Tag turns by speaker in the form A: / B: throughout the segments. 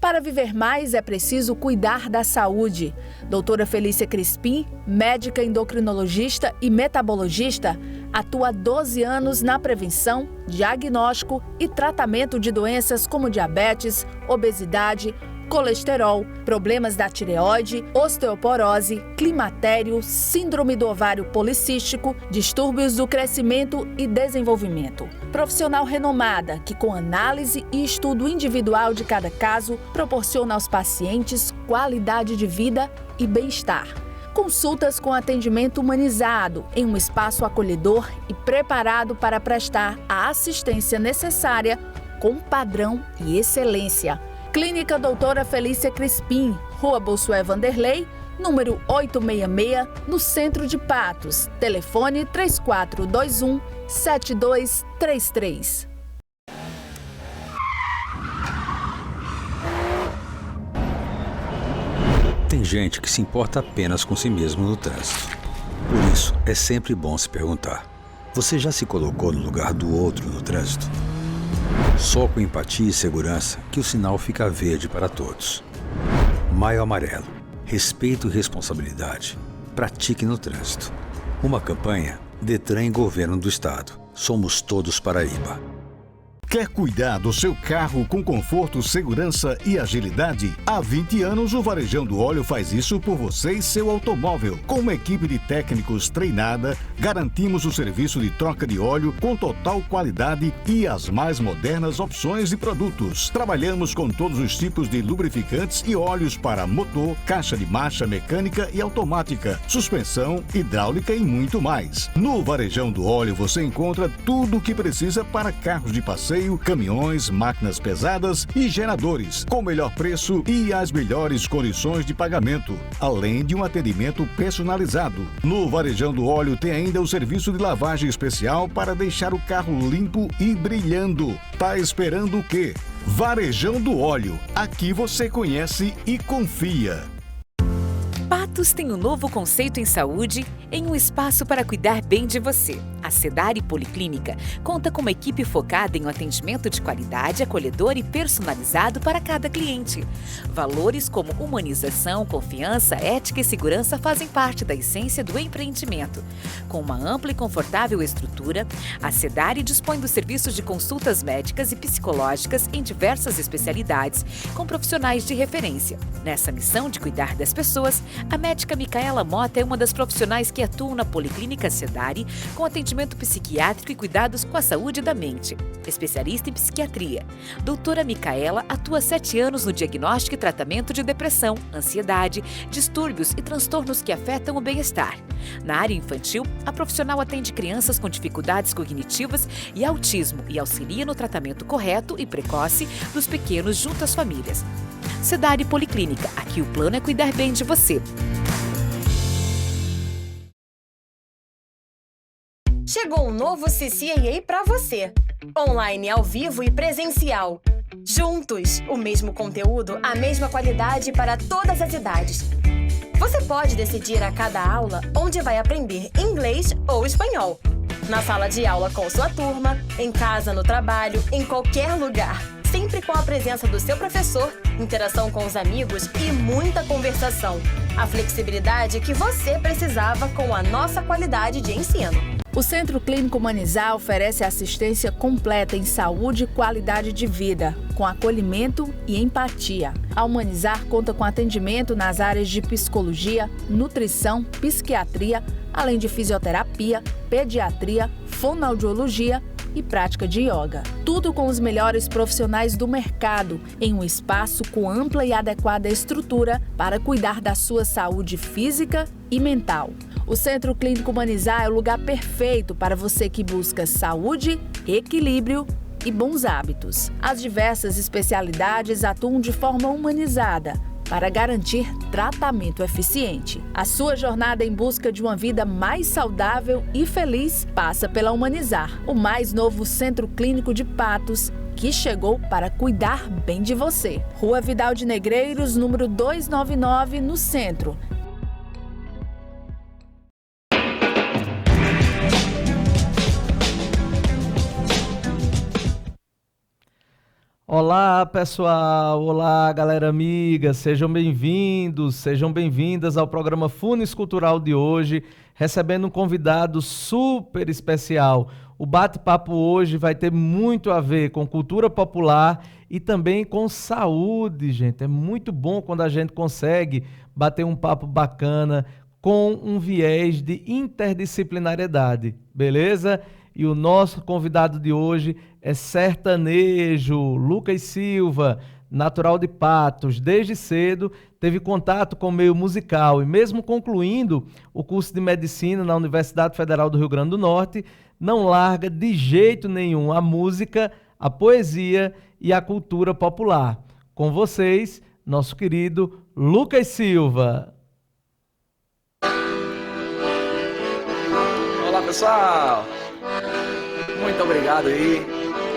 A: Para viver mais, é preciso cuidar da saúde. Doutora Felícia Crispim, médica endocrinologista e metabologista, atua há 12 anos na prevenção, diagnóstico e tratamento de doenças como diabetes, obesidade, colesterol, problemas da tireoide, osteoporose, climatério, síndrome do ovário policístico, distúrbios do crescimento e desenvolvimento. Profissional renomada que, com análise e estudo individual de cada caso, proporciona aos pacientes qualidade de vida e bem-estar. Consultas com atendimento humanizado em um espaço acolhedor e preparado para prestar a assistência necessária com padrão e excelência. Clínica Doutora Felícia Crispim, Rua Bossuet Vanderlei, número 866, no centro de Patos. Telefone 3421-7233.
B: Tem gente que se importa apenas com si mesmo no trânsito. Por isso, é sempre bom se perguntar: você já se colocou no lugar do outro no trânsito? Só com empatia e segurança que o sinal fica verde para todos. Maio Amarelo. Respeito e responsabilidade. Pratique no trânsito. Uma campanha Detran e Governo do Estado. Somos todos Paraíba.
C: Quer cuidar do seu carro com conforto, segurança e agilidade? Há 20 anos, o Varejão do Óleo faz isso por você e seu automóvel. Com uma equipe de técnicos treinada, garantimos o serviço de troca de óleo com total qualidade e as mais modernas opções de produtos. Trabalhamos com todos os tipos de lubrificantes e óleos para motor, caixa de marcha mecânica e automática, suspensão, hidráulica e muito mais. No Varejão do Óleo você encontra tudo o que precisa para carros de passeio, caminhões, máquinas pesadas e geradores, com o melhor preço e as melhores condições de pagamento, além de um atendimento personalizado. No Varejão do Óleo tem ainda o serviço de lavagem especial para deixar o carro limpo e brilhando. Tá esperando o quê? Varejão do Óleo. Aqui você conhece e confia.
D: Patos tem um novo conceito em saúde, em um espaço para cuidar bem de você. A Sedare Policlínica conta com uma equipe focada em um atendimento de qualidade, acolhedor e personalizado para cada cliente. Valores como humanização, confiança, ética e segurança fazem parte da essência do empreendimento. Com uma ampla e confortável estrutura, a Sedare dispõe dos serviços de consultas médicas e psicológicas em diversas especialidades, com profissionais de referência. Nessa missão de cuidar das pessoas, a médica Micaela Mota é uma das profissionais que atuam na Policlínica Sedare com atendimento psiquiátrico e cuidados com a saúde da mente. Especialista em psiquiatria, doutora Micaela atua há 7 anos no diagnóstico e tratamento de depressão, ansiedade, distúrbios e transtornos que afetam o bem-estar. Na área infantil, a profissional atende crianças com dificuldades cognitivas e autismo e auxilia no tratamento correto e precoce dos pequenos junto às famílias. Sedare Policlínica, aqui o plano é cuidar bem de você.
E: Chegou um novo CCAA para você. Online, ao vivo e presencial. Juntos, o mesmo conteúdo, a mesma qualidade para todas as idades. Você pode decidir a cada aula onde vai aprender inglês ou espanhol. Na sala de aula com sua turma, em casa, no trabalho, em qualquer lugar. Sempre com a presença do seu professor, interação com os amigos e muita conversação. A flexibilidade que você precisava com a nossa qualidade de ensino.
A: O Centro Clínico Humanizar oferece assistência completa em saúde e qualidade de vida, com acolhimento e empatia. A Humanizar conta com atendimento nas áreas de psicologia, nutrição, psiquiatria, além de fisioterapia, pediatria, fonoaudiologia e prática de yoga. Tudo com os melhores profissionais do mercado, em um espaço com ampla e adequada estrutura para cuidar da sua saúde física e mental. O Centro Clínico Humanizar é o lugar perfeito para você que busca saúde, equilíbrio e bons hábitos. As diversas especialidades atuam de forma humanizada para garantir tratamento eficiente. A sua jornada em busca de uma vida mais saudável e feliz passa pela Humanizar, o mais novo Centro Clínico de Patos, que chegou para cuidar bem de você. Rua Vidal de Negreiros, número 299, no centro.
F: Olá, pessoal! Olá, galera amiga! Sejam bem-vindos, sejam bem-vindas ao programa Funes Cultural de hoje, recebendo um convidado super especial. O bate-papo hoje vai ter muito a ver com cultura popular e também com saúde, gente. É muito bom quando a gente consegue bater um papo bacana com um viés de interdisciplinariedade, beleza? E o nosso convidado de hoje é sertanejo, Lucas Silva, natural de Patos. Desde cedo teve contato com o meio musical e mesmo concluindo o curso de medicina na Universidade Federal do Rio Grande do Norte, não larga de jeito nenhum a música, a poesia e a cultura popular. Com vocês, nosso querido Lucas Silva.
G: Olá, pessoal! Muito obrigado aí.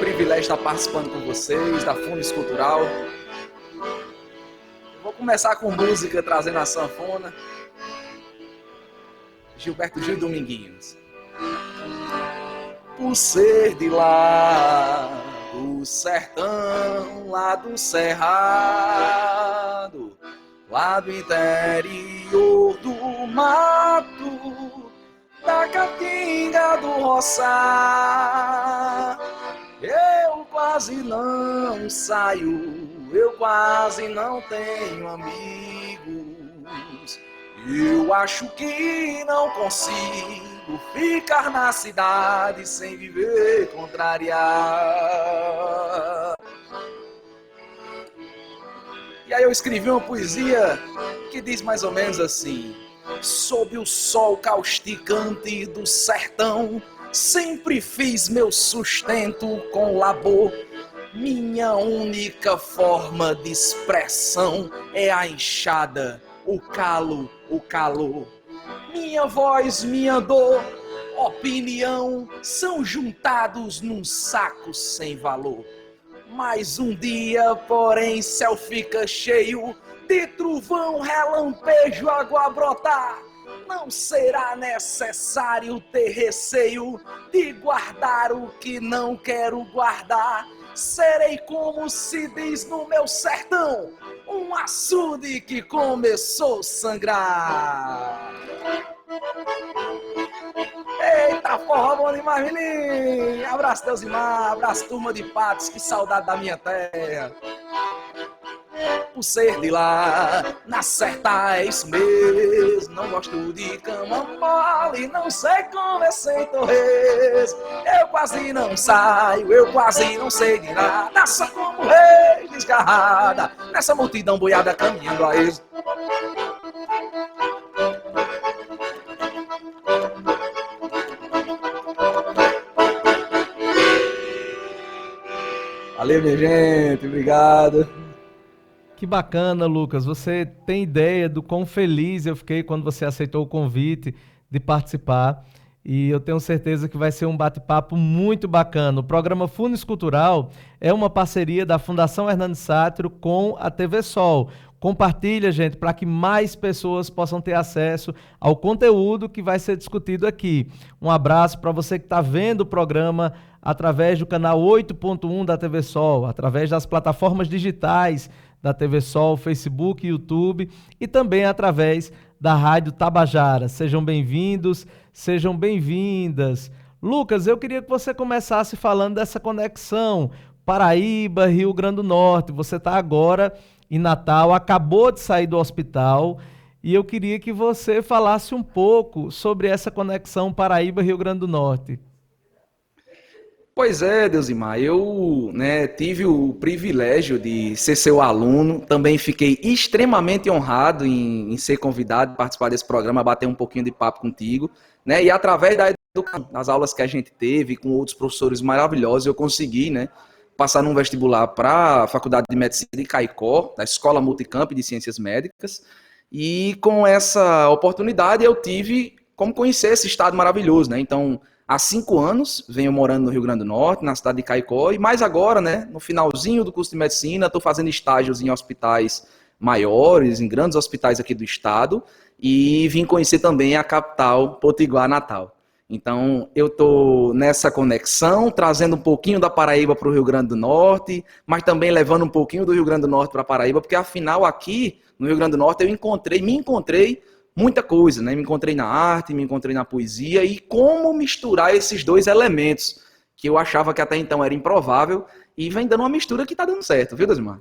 G: Privilégio estar participando com vocês da Funes Cultural. Vou começar com música, trazendo a sanfona. Gilberto Gil e Dominguinhos. Por ser de lá do sertão, lá do cerrado, lá do interior do mato, da caatinga do roçar, eu quase não saio, eu quase não tenho amigos. Eu acho que não consigo ficar na cidade sem viver contrariar. E aí eu escrevi uma poesia que diz mais ou menos assim: sob o sol causticante do sertão, sempre fiz meu sustento com labor. Minha única forma de expressão é a enxada, o calo, o calor. Minha voz, minha dor, opinião são juntados num saco sem valor. Mas um dia, porém, céu fica cheio de trovão, relampejo, água brotar. Não será necessário ter receio de guardar o que não quero guardar. Serei, como se diz no meu sertão, um açude que começou a sangrar. Eita, forró bom demais, menino! Abraço, Deusimar, abraço, turma de Patos, que saudade da minha terra. Por ser de lá, na certa é isso mesmo. Não gosto de cama mole, não sei comer sem torres. Eu quase não saio, eu quase não sei de nada. Só como rei desgarrada, nessa multidão boiada caminhando a êxito. Valeu, minha gente, obrigado.
F: Que bacana, Lucas. Você tem ideia do quão feliz eu fiquei quando você aceitou o convite de participar. E eu tenho certeza que vai ser um bate-papo muito bacana. O programa Funes Cultural é uma parceria da Fundação Hernani Sátiro com a TV Sol. Compartilha, gente, para que mais pessoas possam ter acesso ao conteúdo que vai ser discutido aqui. Um abraço para você que está vendo o programa através do canal 8.1 da TV Sol, através das plataformas digitais da TV Sol, Facebook, YouTube e também através da Rádio Tabajara. Sejam bem-vindos, sejam bem-vindas. Lucas, eu queria que você começasse falando dessa conexão Paraíba, Rio Grande do Norte. Você está agora em Natal, acabou de sair do hospital e eu queria que você falasse um pouco sobre essa conexão Paraíba, Rio Grande do Norte.
G: Pois é, Deusimar, eu tive o privilégio de ser seu aluno, também fiquei extremamente honrado em ser convidado a participar desse programa, bater um pouquinho de papo contigo, e através da educação, das aulas que a gente teve com outros professores maravilhosos, eu consegui, passar num vestibular para a Faculdade de Medicina de Caicó, da Escola Multicamp de Ciências Médicas, e com essa oportunidade eu tive como conhecer esse estado maravilhoso, Então, há 5 anos, venho morando no Rio Grande do Norte, na cidade de Caicó, e mais agora, no finalzinho do curso de medicina, estou fazendo estágios em hospitais maiores, em grandes hospitais aqui do estado, e vim conhecer também a capital, Potiguar, Natal. Então, eu estou nessa conexão, trazendo um pouquinho da Paraíba para o Rio Grande do Norte, mas também levando um pouquinho do Rio Grande do Norte para a Paraíba, porque afinal aqui no Rio Grande do Norte me encontrei muita coisa, né? Me encontrei na arte, me encontrei na poesia, e como misturar esses dois elementos, que eu achava que até então era improvável, e vem dando uma mistura que está dando certo, viu, Deusmar?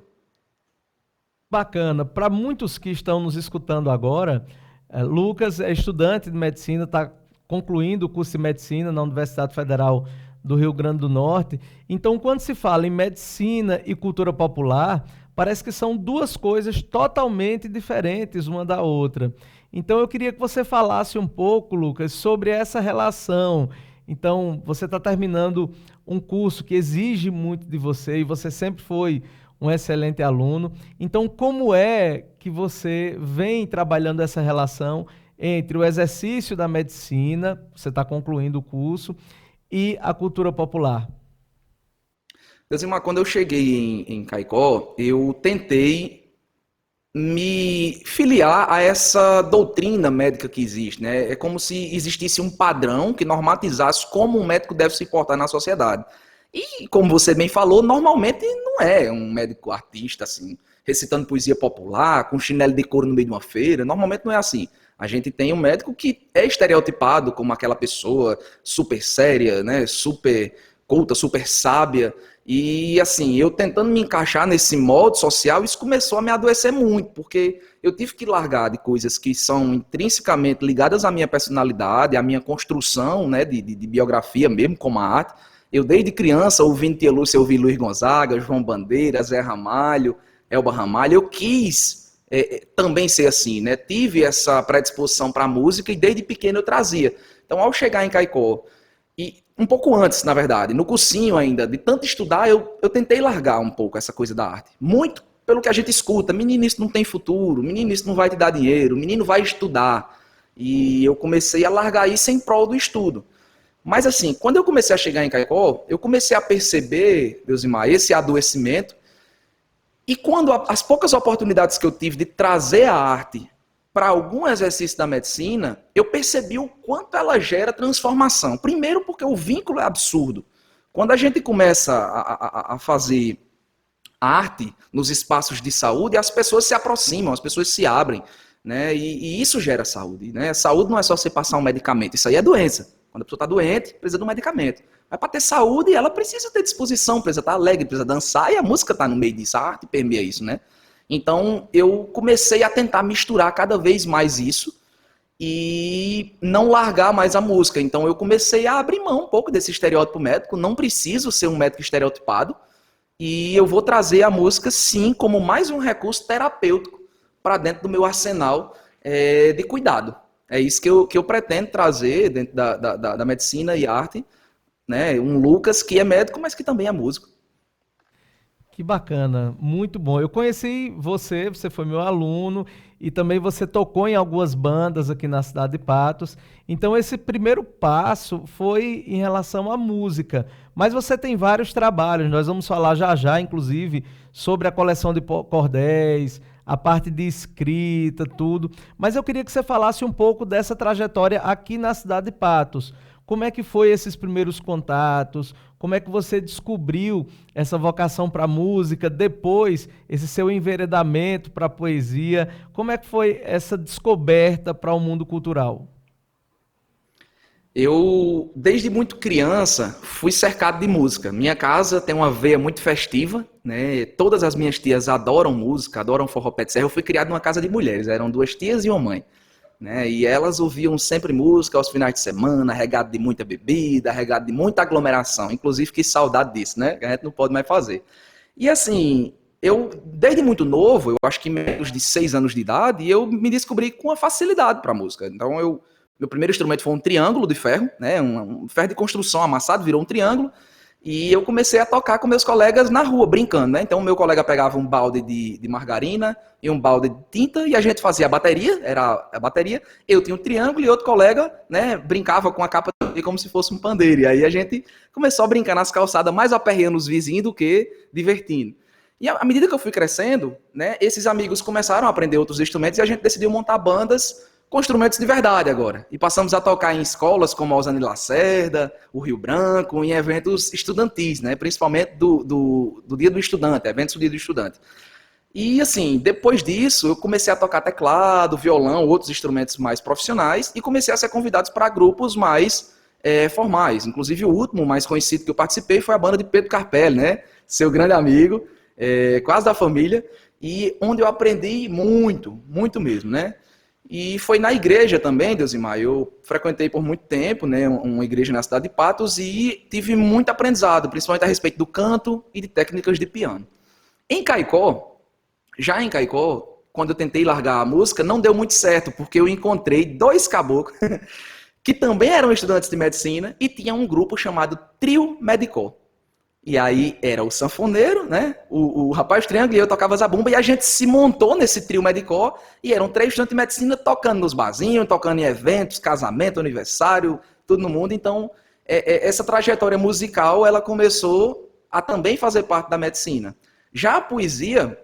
F: Bacana. Para muitos que estão nos escutando agora, Lucas é estudante de medicina, está concluindo o curso de medicina na Universidade Federal do Rio Grande do Norte. Então, quando se fala em medicina e cultura popular, parece que são duas coisas totalmente diferentes uma da outra. Então, eu queria que você falasse um pouco, Lucas, sobre essa relação. Então, você está terminando um curso que exige muito de você e você sempre foi um excelente aluno. Então, como é que você vem trabalhando essa relação entre o exercício da medicina, você está concluindo o curso, e a cultura popular?
G: Deusmar, quando eu cheguei em Caicó, eu tentei me filiar a essa doutrina médica que existe, né? É como se existisse um padrão que normatizasse como um médico deve se portar na sociedade. E, como você bem falou, normalmente não é um médico artista, assim, recitando poesia popular, com chinelo de couro no meio de uma feira. Normalmente não é assim. A gente tem um médico que é estereotipado como aquela pessoa super séria, né? Super culta, super sábia. E, assim, eu tentando me encaixar nesse modo social, isso começou a me adoecer muito, porque eu tive que largar de coisas que são intrinsecamente ligadas à minha personalidade, à minha construção, né, de biografia mesmo, como a arte. Eu, desde criança, ouvindo Tia Lúcia, ouvi Luiz Gonzaga, João Bandeira, Zé Ramalho, Elba Ramalho. Eu quis também ser assim, né? Tive essa predisposição para a música e desde pequeno eu trazia. Então, ao chegar em Caicó, e um pouco antes, na verdade, no cursinho ainda, de tanto estudar, eu tentei largar um pouco essa coisa da arte. Muito pelo que a gente escuta: menino, isso não tem futuro, menino, isso não vai te dar dinheiro, menino, vai estudar. E eu comecei a largar isso em prol do estudo. Mas, assim, quando eu comecei a chegar em Caicó, eu comecei a perceber, Deusmar, esse adoecimento. E quando as poucas oportunidades que eu tive de trazer a arte para algum exercício da medicina, eu percebi o quanto ela gera transformação. Primeiro, porque o vínculo é absurdo. Quando a gente começa a fazer arte nos espaços de saúde, as pessoas se aproximam, as pessoas se abrem, né? E isso gera saúde, né? Saúde não é só você passar um medicamento, isso aí é doença. Quando a pessoa está doente, precisa de um medicamento. Mas para ter saúde, ela precisa ter disposição, precisa estar alegre, precisa dançar, e a música está no meio disso, a arte permeia isso, né? Então, eu comecei a tentar misturar cada vez mais isso e não largar mais a música. Então, eu comecei a abrir mão um pouco desse estereótipo médico. Não preciso ser um médico estereotipado, e eu vou trazer a música, sim, como mais um recurso terapêutico para dentro do meu arsenal de cuidado. É isso que eu pretendo trazer dentro da medicina e arte, né? Um Lucas que é médico, mas que também é músico.
F: Que bacana, muito bom. Eu conheci você foi meu aluno e também você tocou em algumas bandas aqui na cidade de Patos. Então esse primeiro passo foi em relação à música, mas você tem vários trabalhos. Nós vamos falar já já, inclusive, sobre a coleção de cordéis, a parte de escrita, tudo. Mas eu queria que você falasse um pouco dessa trajetória aqui na cidade de Patos. Como é que foi esses primeiros contatos? Como é que você descobriu essa vocação para a música? Depois, esse seu enveredamento para a poesia. Como é que foi essa descoberta para o mundo cultural?
G: Eu, desde muito criança, fui cercado de música. Minha casa tem uma veia muito festiva, né? Todas as minhas tias adoram música, adoram forró pé de serra. Eu fui criado numa casa de mulheres, eram 2 tias e uma mãe, né? E elas ouviam sempre música aos finais de semana, regado de muita bebida, regado de muita aglomeração. Inclusive, que saudade disso, né? Que a gente não pode mais fazer. E assim, eu, desde muito novo, eu acho que menos de 6 anos de idade, eu me descobri com uma facilidade para música. Então, meu primeiro instrumento foi um triângulo de ferro, né? Um ferro de construção amassado, virou um triângulo. E eu comecei a tocar com meus colegas na rua, brincando, né? Então, o meu colega pegava um balde de margarina e um balde de tinta e a gente fazia a bateria, era a bateria. Eu tinha um triângulo e outro colega, né, brincava com a capa como se fosse um pandeiro. E aí a gente começou a brincar nas calçadas, mais aperreando os vizinhos do que divertindo. E à medida que eu fui crescendo, né, esses amigos começaram a aprender outros instrumentos e a gente decidiu montar bandas com instrumentos de verdade agora. E passamos a tocar em escolas como a Osane Lacerda, o Rio Branco, em eventos estudantis, né? Principalmente do Dia do Estudante, eventos do Dia do Estudante. E assim, depois disso, eu comecei a tocar teclado, violão, outros instrumentos mais profissionais, e comecei a ser convidado para grupos mais formais. Inclusive, o último mais conhecido que eu participei foi a banda de Pedro Carpelli, né? Seu grande amigo, quase da família, e onde eu aprendi muito, muito mesmo, né? E foi na igreja também, Deusimar. Eu frequentei por muito tempo, né, uma igreja na cidade de Patos, e tive muito aprendizado, principalmente a respeito do canto e de técnicas de piano. Em Caicó, quando eu tentei largar a música, não deu muito certo, porque eu encontrei 2 caboclos que também eram estudantes de medicina e tinha um grupo chamado Trio Medicó. E aí era o sanfoneiro, né? O rapaz triângulo e eu tocava zabumba, e a gente se montou nesse Trio Medicó, e eram 3 estudantes de medicina tocando nos barzinhos, tocando em eventos, casamento, aniversário, tudo no mundo. Então, essa trajetória musical, ela começou a também fazer parte da medicina. Já a poesia,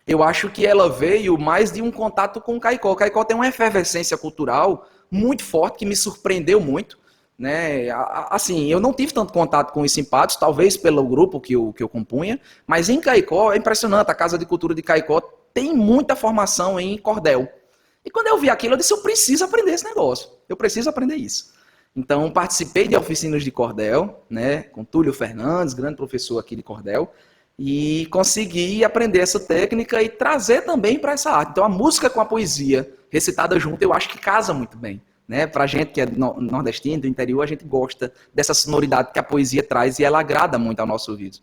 G: eu acho que ela veio mais de um contato com o Caicó. O Caicó tem uma efervescência cultural muito forte, que me surpreendeu muito. Né? Assim, eu não tive tanto contato com isso em Patos, talvez pelo grupo que eu compunha, mas em Caicó é impressionante. A Casa de Cultura de Caicó tem muita formação em cordel. E quando eu vi aquilo, eu disse, eu preciso aprender esse negócio, eu preciso aprender isso. Então, participei de oficinas de cordel, né, com Túlio Fernandes, grande professor aqui de cordel, e consegui aprender essa técnica e trazer também para essa arte. Então, a música com a poesia recitada junto, eu acho que casa muito bem. Né? Para a gente que é nordestino, do interior, a gente gosta dessa sonoridade que a poesia traz, e ela agrada muito ao nosso ouvido.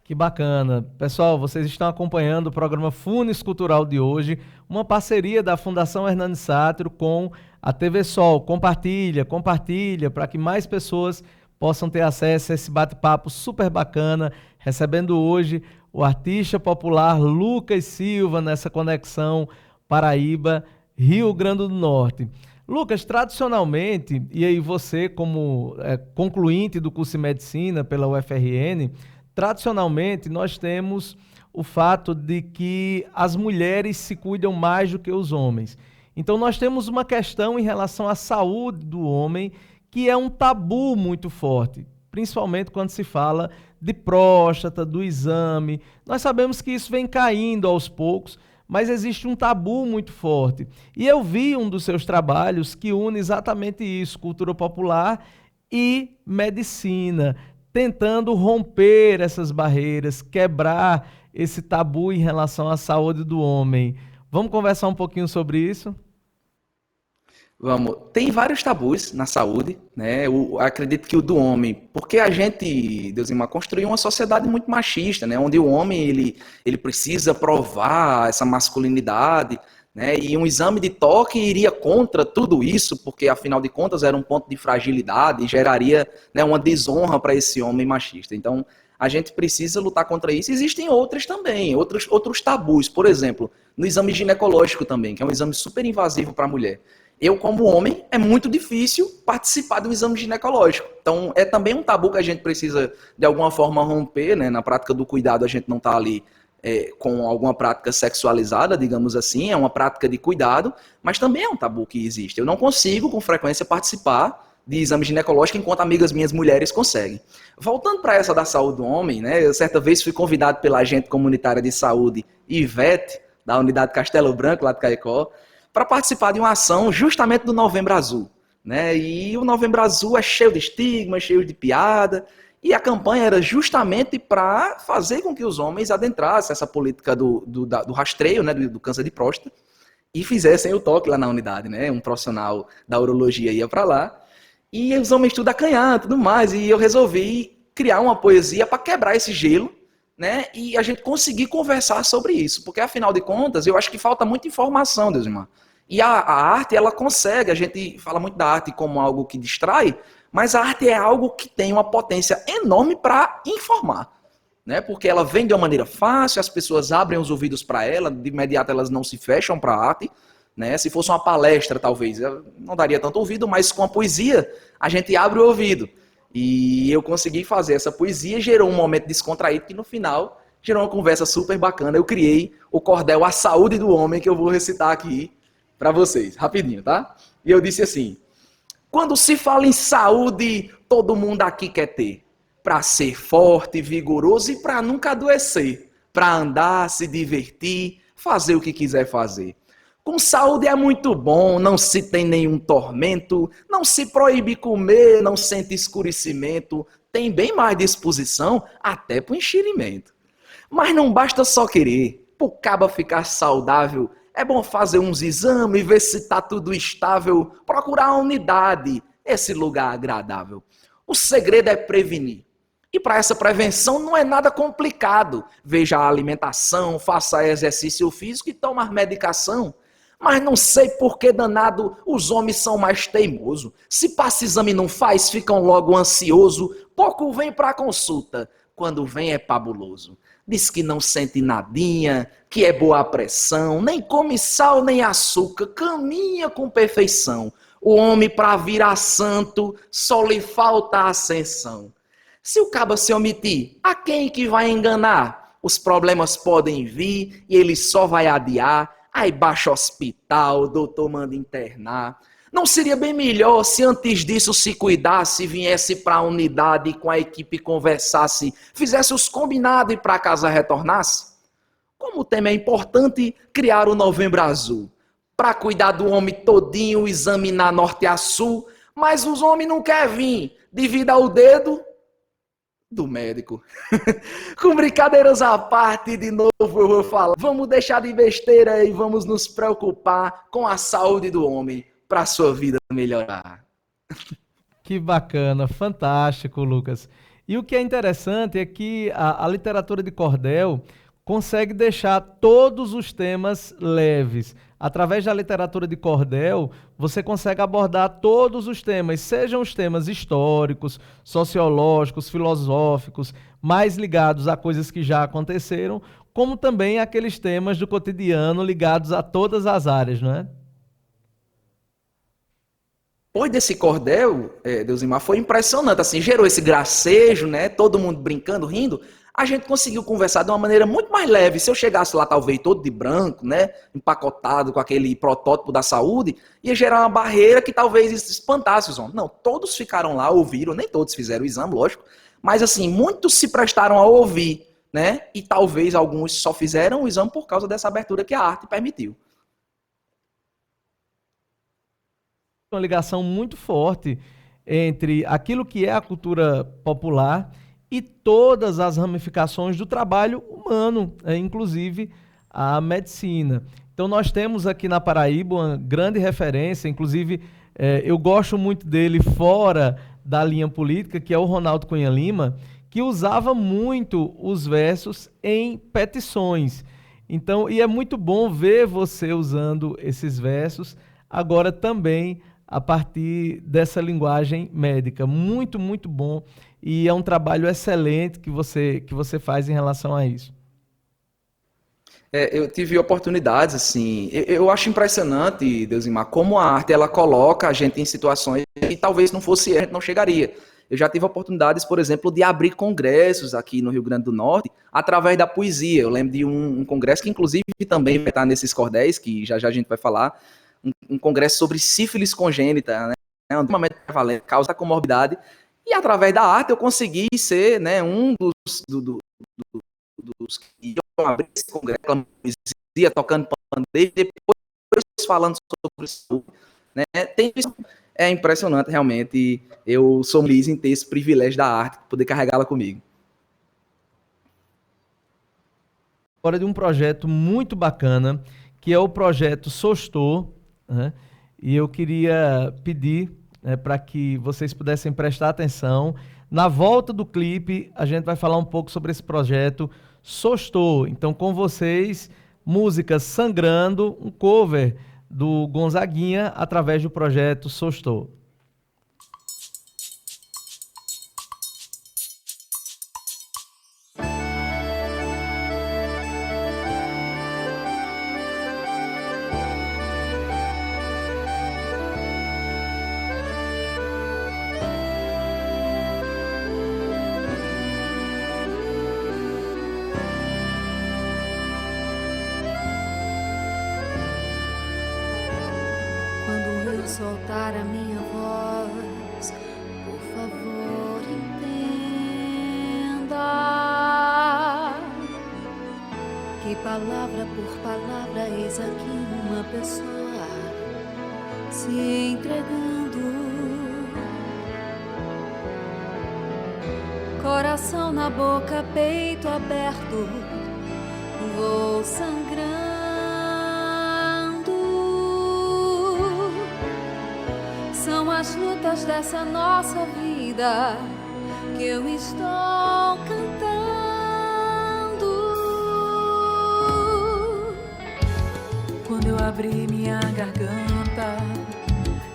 F: Que bacana. Pessoal, vocês estão acompanhando o programa Funes Cultural de hoje, uma parceria da Fundação Hernani Sátiro com a TV Sol. Compartilha para que mais pessoas possam ter acesso a esse bate-papo super bacana, recebendo hoje o artista popular Lucas Silva nessa conexão Paraíba, Rio Grande do Norte. Lucas, tradicionalmente, e aí você como concluinte do curso de Medicina pela UFRN, tradicionalmente nós temos o fato de que as mulheres se cuidam mais do que os homens. Então nós temos uma questão em relação à saúde do homem que é um tabu muito forte, principalmente quando se fala de próstata, do exame. Nós sabemos que isso vem caindo aos poucos, mas existe um tabu muito forte. E eu vi um dos seus trabalhos que une exatamente isso, cultura popular e medicina, tentando romper essas barreiras, quebrar esse tabu em relação à saúde do homem. Vamos conversar um pouquinho sobre isso?
G: Vamos. Tem vários tabus na saúde, né? Eu acredito que o do homem, porque a gente, Deusimar, construiu uma sociedade muito machista, né? Onde o homem ele precisa provar essa masculinidade, né? E um exame de toque iria contra tudo isso, porque afinal de contas era um ponto de fragilidade e geraria, né, uma desonra para esse homem machista. Então a gente precisa lutar contra isso. Existem outras também, outros tabus, por exemplo, no exame ginecológico também, que é um exame super invasivo para a mulher. Eu, como homem, é muito difícil participar de um exame ginecológico. Então, é também um tabu que a gente precisa, de alguma forma, romper, né? Na prática do cuidado, a gente não está ali com alguma prática sexualizada, digamos assim, é uma prática de cuidado, mas também é um tabu que existe. Eu não consigo, com frequência, participar de exame ginecológico, enquanto amigas minhas mulheres conseguem. Voltando para essa da saúde do homem, né? Eu, certa vez, fui convidado pela agente comunitária de saúde, Ivete, da unidade Castelo Branco, lá de Caicó, para participar de uma ação justamente do Novembro Azul, né? E o Novembro Azul é cheio de estigma, cheio de piada, e a campanha era justamente para fazer com que os homens adentrassem essa política do rastreio, né, do câncer de próstata, e fizessem o toque lá na unidade, né? Um profissional da urologia ia para lá, e os homens tudo acanhando e tudo mais, e eu resolvi criar uma poesia para quebrar esse gelo, né? E a gente conseguir conversar sobre isso, porque afinal de contas, eu acho que falta muita informação, Deusimar. E a arte, ela consegue, a gente fala muito da arte como algo que distrai, mas a arte é algo que tem uma potência enorme para informar, né? Porque ela vem de uma maneira fácil, as pessoas abrem os ouvidos para ela, de imediato elas não se fecham para a arte, né? Se fosse uma palestra, talvez, não daria tanto ouvido, mas com a poesia, a gente abre o ouvido. E eu consegui fazer essa poesia, gerou um momento descontraído que no final gerou uma conversa super bacana. Eu criei o cordel A Saúde do Homem, que eu vou recitar aqui para vocês, rapidinho, tá? E eu disse assim: quando se fala em saúde, todo mundo aqui quer ter. Para ser forte, vigoroso e para nunca adoecer. Para andar, se divertir, fazer o que quiser fazer. Com saúde é muito bom, não se tem nenhum tormento, não se proíbe comer, não sente escurecimento, tem bem mais disposição até para o enxerimento. Mas não basta só querer, pro caba ficar saudável, é bom fazer uns exames, ver se tá tudo estável, procurar a unidade, esse lugar agradável. O segredo é prevenir. E para essa prevenção não é nada complicado. Veja a alimentação, faça exercício físico e toma medicação. Mas não sei por que danado os homens são mais teimosos. Se passa exame e não faz, ficam logo ansiosos. Pouco vem para a consulta. Quando vem é pabuloso. Diz que não sente nadinha, que é boa a pressão, nem come sal nem açúcar, caminha com perfeição. O homem para virar santo só lhe falta a ascensão. Se o caba se omitir, a quem que vai enganar? Os problemas podem vir e ele só vai adiar. Aí baixa hospital, o doutor manda internar. Não seria bem melhor se antes disso se cuidasse, viesse para a unidade, com a equipe conversasse, fizesse os combinados e para casa retornasse? Como o tema é importante, criar o Novembro Azul. Para cuidar do homem todinho, examinar norte a sul, mas os homens não querem vir, devido ao dedo do médico. Com brincadeiras à parte, de novo eu vou falar. Vamos deixar de besteira e vamos nos preocupar com a saúde do homem para a sua vida melhorar.
F: Que bacana, fantástico, Lucas. E o que é interessante é que a literatura de cordel consegue deixar todos os temas leves. Através da literatura de cordel, você consegue abordar todos os temas, sejam os temas históricos, sociológicos, filosóficos, mais ligados a coisas que já aconteceram, como também aqueles temas do cotidiano ligados a todas as áreas, não é?
G: Depois desse cordel, Deusimar, foi impressionante, assim, gerou esse gracejo, né? Todo mundo brincando, rindo. A gente conseguiu conversar de uma maneira muito mais leve. Se eu chegasse lá, talvez, todo de branco, né? Empacotado com aquele protótipo da saúde, ia gerar uma barreira que talvez espantasse os homens. Não, todos ficaram lá, ouviram, nem todos fizeram o exame, lógico. Mas, assim, muitos se prestaram a ouvir, né? E talvez alguns só fizeram o exame por causa dessa abertura que a arte permitiu.
F: Uma ligação muito forte entre aquilo que é a cultura popular e todas as ramificações do trabalho humano, inclusive a medicina. Então nós temos aqui na Paraíba uma grande referência, inclusive eu gosto muito dele fora da linha política, que é o Ronaldo Cunha Lima, que usava muito os versos em petições. Então, e é muito bom ver você usando esses versos agora também a partir dessa linguagem médica. Muito, muito bom. E é um trabalho excelente que você faz em relação a isso.
G: Eu tive oportunidades, assim, eu acho impressionante, Deusimar, como a arte ela coloca a gente em situações que talvez não fosse a gente não chegaria. Eu já tive oportunidades, por exemplo, de abrir congressos aqui no Rio Grande do Norte através da poesia. Eu lembro de um congresso que, inclusive, também vai estar nesses cordéis, que já a gente vai falar, um congresso sobre sífilis congênita, né? Um momento prevalente, causa da comorbidade. E através da arte eu consegui ser, né, um dos que iam abrir esse congresso, poesia, tocando pandeiro, e depois falando sobre isso. Né? É impressionante, realmente. Eu sou feliz em ter esse privilégio da arte, poder carregá-la comigo.
F: Agora de um projeto muito bacana, que é o projeto Sostor, né? E eu queria pedir para que vocês pudessem prestar atenção. Na volta do clipe, a gente vai falar um pouco sobre esse projeto Sostor. Então, com vocês, música Sangrando, um cover do Gonzaguinha, através do projeto Sostor.
H: soltar a minha voz, por favor, entenda que palavra por palavra eis aqui uma pessoa se entregando. Coração na boca, peito aberto, vou sangrando. São as lutas dessa nossa vida que eu estou cantando. Quando eu abri minha garganta,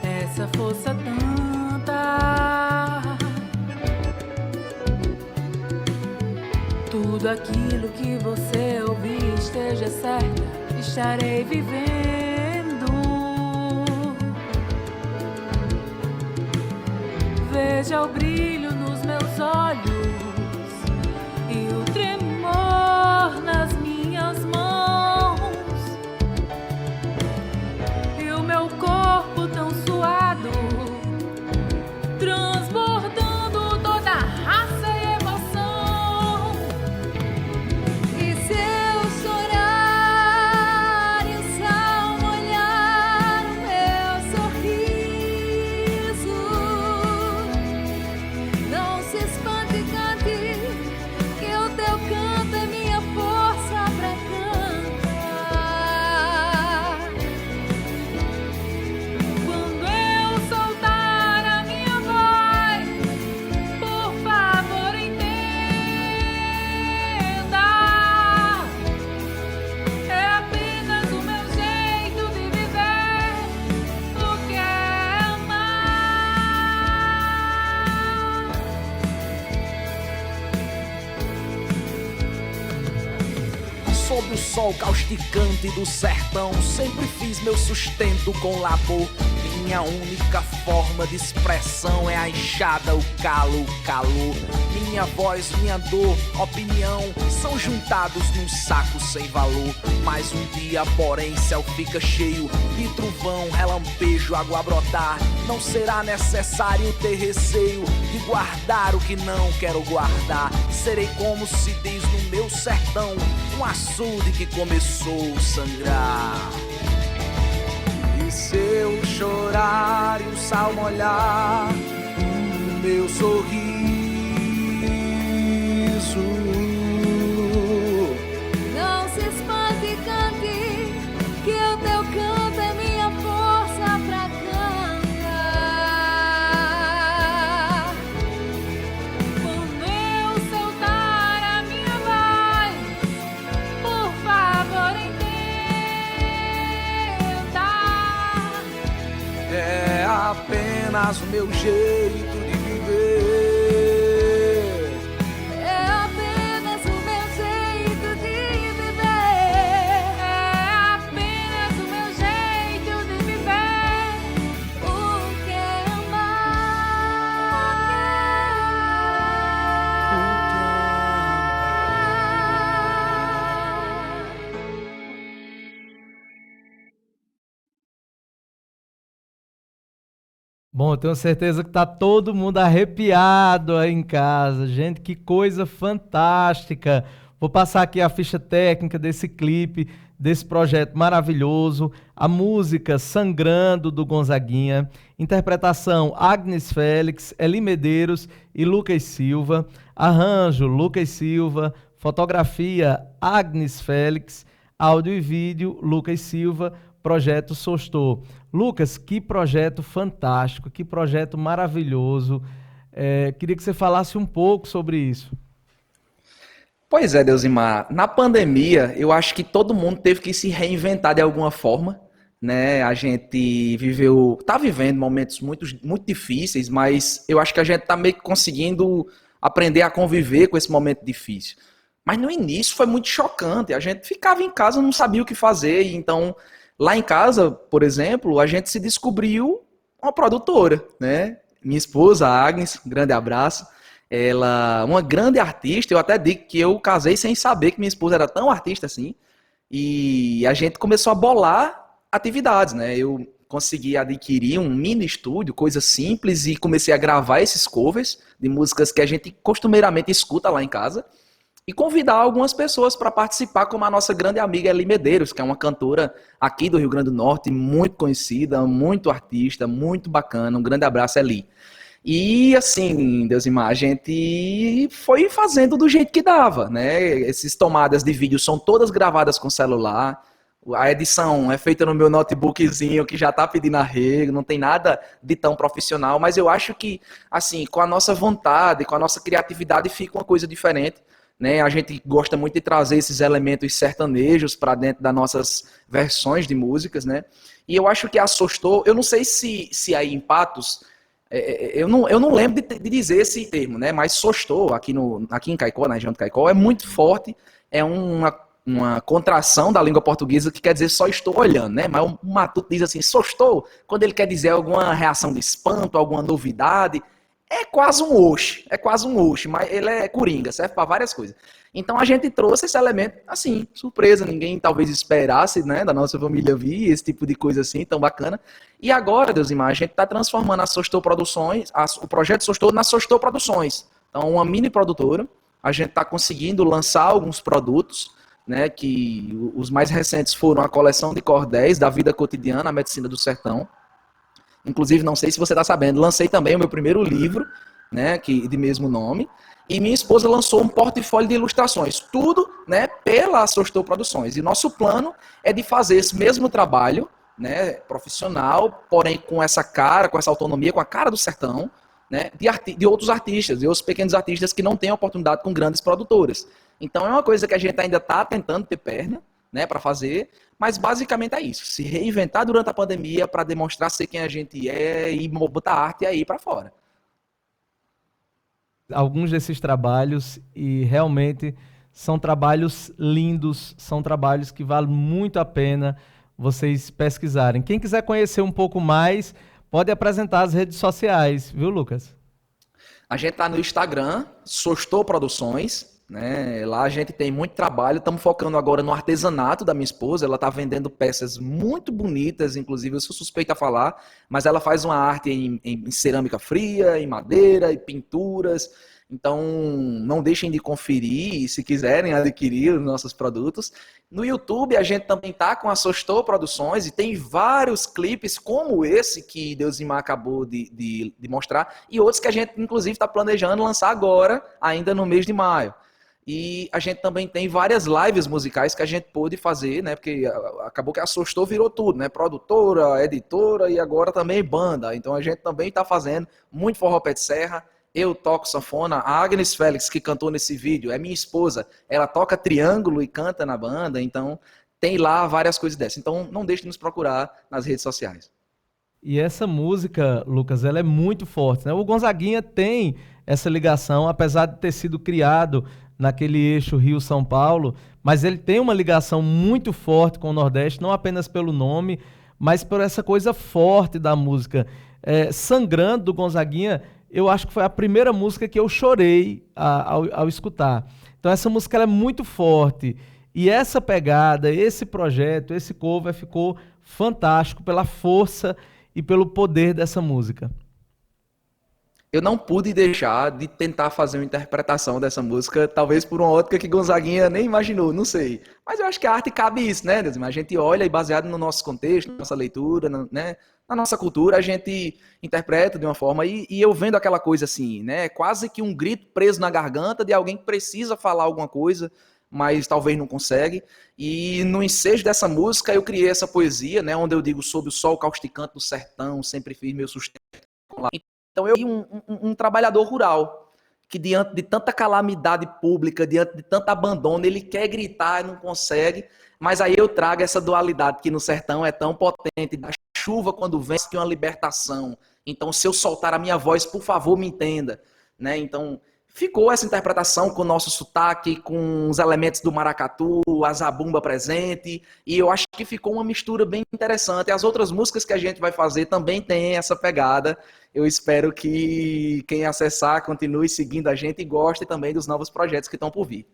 H: essa força tanta, tudo aquilo que você ouvir esteja certa, estarei vivendo. Veja o brilho nos meus olhos e o tremor nas minhas mãos, e o meu corpo tão suado, transbordando toda a raça e emoção. E se eu chorar e o sol molhar o meu sorriso, não se espante e cante, que o teu canto é minha força pra cantar. Quando eu soltar a minha voz, por favor, entenda. É apenas o meu jeito de viver o que é amar.
G: Sob o sol causticante do sertão, sempre fiz meu sustento com labor. Minha única forma de expressão é a enxada, o calo, o calor. Minha voz, minha dor, opinião são juntados num saco sem valor. Mas um dia, porém, céu fica cheio de trovão, relampejo, água a brotar. Não será necessário ter receio de guardar o que não quero guardar. Serei, como se diz no meu sertão, um açude que começou a sangrar. E se eu chorar e o sal molhar o meu sorriso,
H: Não se espante e cante, que o teu canto é minha força pra cantar. Quando eu soltar a minha voz, por favor, entenda.
G: é apenas o meu jeito de viver.
H: É apenas o meu jeito de viver. É apenas o meu jeito de viver o que é amar.
F: Bom, eu tenho certeza que tá todo mundo arrepiado aí em casa. Gente, que coisa fantástica. Vou passar aqui a ficha técnica desse clipe, desse projeto maravilhoso. A música Sangrando, do Gonzaguinha. Interpretação Agnes Félix, Eli Medeiros e Lucas Silva. Arranjo Lucas Silva. Fotografia Agnes Félix. Áudio e vídeo Lucas Silva. Projeto Sostor. Lucas, que projeto fantástico, que projeto maravilhoso. Queria que você falasse um pouco sobre isso.
G: Pois é, Deusimar, na pandemia eu acho que todo mundo teve que se reinventar de alguma forma, né? A gente tá vivendo momentos muito, muito difíceis, mas eu acho que a gente tá meio que conseguindo aprender a conviver com esse momento difícil. Mas no início foi muito chocante, a gente ficava em casa, não sabia o que fazer, e então lá em casa, por exemplo, a gente se descobriu uma produtora, né? Minha esposa, a Agnes, um grande abraço. Ela, uma grande artista, eu até digo que eu casei sem saber que minha esposa era tão artista assim. E a gente começou a bolar atividades, né? Eu consegui adquirir um mini estúdio, coisa simples, e comecei a gravar esses covers de músicas que a gente costumeiramente escuta lá em casa, e convidar algumas pessoas para participar, como a nossa grande amiga Eli Medeiros, que é uma cantora aqui do Rio Grande do Norte, muito conhecida, muito artista, muito bacana. Um grande abraço, Eli. E assim, Deusimar, a gente foi fazendo do jeito que dava, né? Essas tomadas de vídeo são todas gravadas com celular. A edição é feita no meu notebookzinho que já tá pedindo arrego, não tem nada de tão profissional, mas eu acho que, assim, com a nossa vontade, com a nossa criatividade, fica uma coisa diferente, né? A gente gosta muito de trazer esses elementos sertanejos para dentro das nossas versões de músicas, né? E eu acho que a Sostou, eu não sei se aí em Patos, eu não lembro de dizer esse termo, né? Mas Sostou, aqui em Caicó, na região de Caicó, é muito forte, é uma contração da língua portuguesa que quer dizer só estou olhando, né? Mas o Matuto diz assim, só estou, quando ele quer dizer alguma reação de espanto, alguma novidade, é quase um oxe, mas ele é coringa, serve para várias coisas. Então a gente trouxe esse elemento, assim, surpresa, ninguém talvez esperasse, né, da nossa família vir esse tipo de coisa assim, tão bacana. E agora, Deusimar, a gente está transformando a Sostou Produções, o projeto Sostou na Sostou Produções. Então, uma mini produtora, a gente está conseguindo lançar alguns produtos, né, que os mais recentes foram a coleção de cordéis da vida cotidiana, a medicina do sertão. Inclusive, não sei se você está sabendo, lancei também o meu primeiro livro, né, de mesmo nome, e minha esposa lançou um portfólio de ilustrações, tudo, né, pela Sostou Produções. E nosso plano é de fazer esse mesmo trabalho, né, profissional, porém com essa cara, com essa autonomia, com a cara do sertão, né, de outros artistas, de outros pequenos artistas que não têm oportunidade com grandes produtoras. Então é uma coisa que a gente ainda está tentando ter perna, né, para fazer, mas basicamente é isso, se reinventar durante a pandemia para demonstrar ser quem a gente é e botar a arte aí para fora.
F: Alguns desses trabalhos, e realmente são trabalhos lindos, são trabalhos que valem muito a pena vocês pesquisarem. Quem quiser conhecer um pouco mais, pode apresentar as redes sociais, viu, Lucas?
G: A gente está no Instagram, Sostou Produções, né? Lá a gente tem muito trabalho, estamos focando agora no artesanato da minha esposa, ela está vendendo peças muito bonitas, inclusive eu sou suspeita a falar, mas ela faz uma arte em cerâmica fria, em madeira, em pinturas, então não deixem de conferir, se quiserem adquirir os nossos produtos. No YouTube a gente também está com a Sostou Produções e tem vários clipes como esse que Deusimar acabou de mostrar e outros que a gente inclusive está planejando lançar agora, ainda no mês de maio. E a gente também tem várias lives musicais que a gente pôde fazer, né? Porque acabou que a Sostou virou tudo, né? Produtora, editora e agora também banda. Então a gente também está fazendo muito forró pé de serra. Eu toco sanfona. A Agnes Félix, que cantou nesse vídeo, é minha esposa. Ela toca triângulo e canta na banda. Então tem lá várias coisas dessas. Então não deixe de nos procurar nas redes sociais.
F: E essa música, Lucas, ela é muito forte, né? O Gonzaguinha tem essa ligação, apesar de ter sido criado naquele eixo Rio-São Paulo, mas ele tem uma ligação muito forte com o Nordeste, não apenas pelo nome, mas por essa coisa forte da música. Sangrando, do Gonzaguinha, eu acho que foi a primeira música que eu chorei ao escutar. Então essa música ela é muito forte, e essa pegada, esse projeto, esse cover ficou fantástico pela força e pelo poder dessa música.
G: Eu não pude deixar de tentar fazer uma interpretação dessa música, talvez por uma ótica que Gonzaguinha nem imaginou, não sei. Mas eu acho que a arte cabe isso, né, Deus? A gente olha e baseado no nosso contexto, na nossa leitura, né, na nossa cultura, a gente interpreta de uma forma e eu vendo aquela coisa assim, né, quase que um grito preso na garganta de alguém que precisa falar alguma coisa, mas talvez não consegue. E no ensejo dessa música eu criei essa poesia, né, onde eu digo sob o sol causticante do sertão, sempre fiz meu sustento lá. Então eu um trabalhador rural, que diante de tanta calamidade pública, diante de tanto abandono, ele quer gritar e não consegue, mas aí eu trago essa dualidade que no sertão é tão potente, da chuva quando vem, que é uma libertação. Então se eu soltar a minha voz, por favor, me entenda, né? Então ficou essa interpretação com o nosso sotaque, com os elementos do maracatu, a zabumba presente, e eu acho que ficou uma mistura bem interessante. As outras músicas que a gente vai fazer também tem essa pegada. Eu espero que quem acessar continue seguindo a gente e goste também dos novos projetos que estão por vir.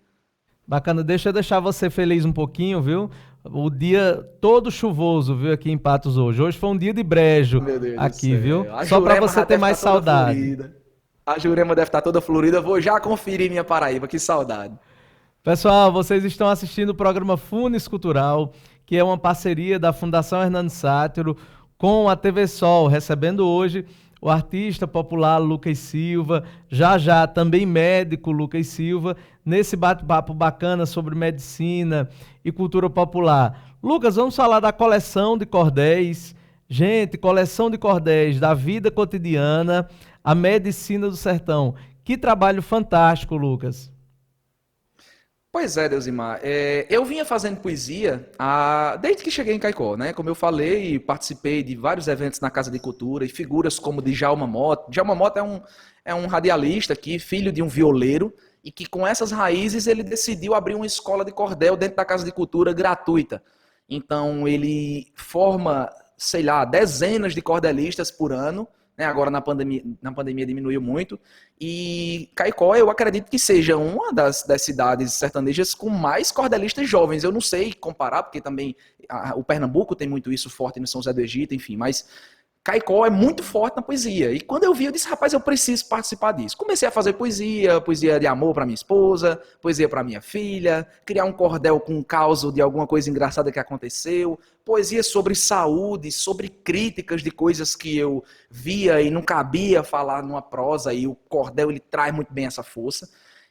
F: Bacana, deixa eu deixar você feliz um pouquinho, viu? O dia todo chuvoso, viu, aqui em Patos hoje. Hoje foi um dia de brejo
G: Meu Deus do
F: aqui,
G: céu.
F: viu?
G: A
F: Só para
G: Jurema
F: você
G: já
F: ter
G: deve
F: mais
G: tá toda
F: saudade.
G: florida. A Jurema deve estar toda florida. Vou já conferir minha Paraíba. Que saudade.
F: Pessoal, vocês estão assistindo o programa Funes Cultural, que é uma parceria da Fundação Hernando Sátiro com a TV Sol, recebendo hoje o artista popular Lucas Silva, já também médico Lucas Silva, nesse bate-papo bacana sobre medicina e cultura popular. Lucas, vamos falar da coleção de cordéis. Gente, coleção de cordéis da vida cotidiana, a medicina do sertão. Que trabalho fantástico, Lucas.
G: Pois é, Deusimar. Eu vinha fazendo poesia desde que cheguei em Caicó, né? Como eu falei, participei de vários eventos na Casa de Cultura e figuras como Djalma Mota. Djalma Mota é um radialista aqui, filho de um violeiro, e que com essas raízes ele decidiu abrir uma escola de cordel dentro da Casa de Cultura gratuita. Então ele forma, sei lá, dezenas de cordelistas por ano, né? Agora na pandemia diminuiu muito. E Caicó, eu acredito que seja uma das cidades sertanejas com mais cordelistas jovens. Eu não sei comparar, porque também o Pernambuco tem muito isso forte no São José do Egito, enfim, mas Caicó é muito forte na poesia. E quando eu vi, eu disse, rapaz, eu preciso participar disso. Comecei a fazer poesia de amor para minha esposa, poesia para minha filha, criar um cordel com um caos de alguma coisa engraçada que aconteceu, poesia sobre saúde, sobre críticas de coisas que eu via e não cabia falar numa prosa, e o cordel ele traz muito bem essa força.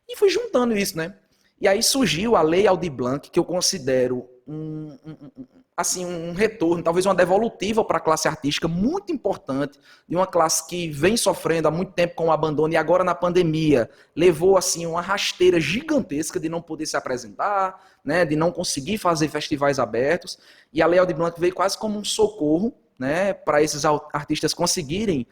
G: E fui juntando isso, né? E aí surgiu a Lei Aldir Blanc, que eu considero um retorno, talvez uma devolutiva para a classe artística muito importante, de uma classe que vem sofrendo há muito tempo com o abandono e agora na pandemia levou assim uma rasteira gigantesca de não poder se apresentar, né, de não conseguir fazer festivais abertos, e a Lei Aldir Blanc veio quase como um socorro, né, para esses artistas conseguirem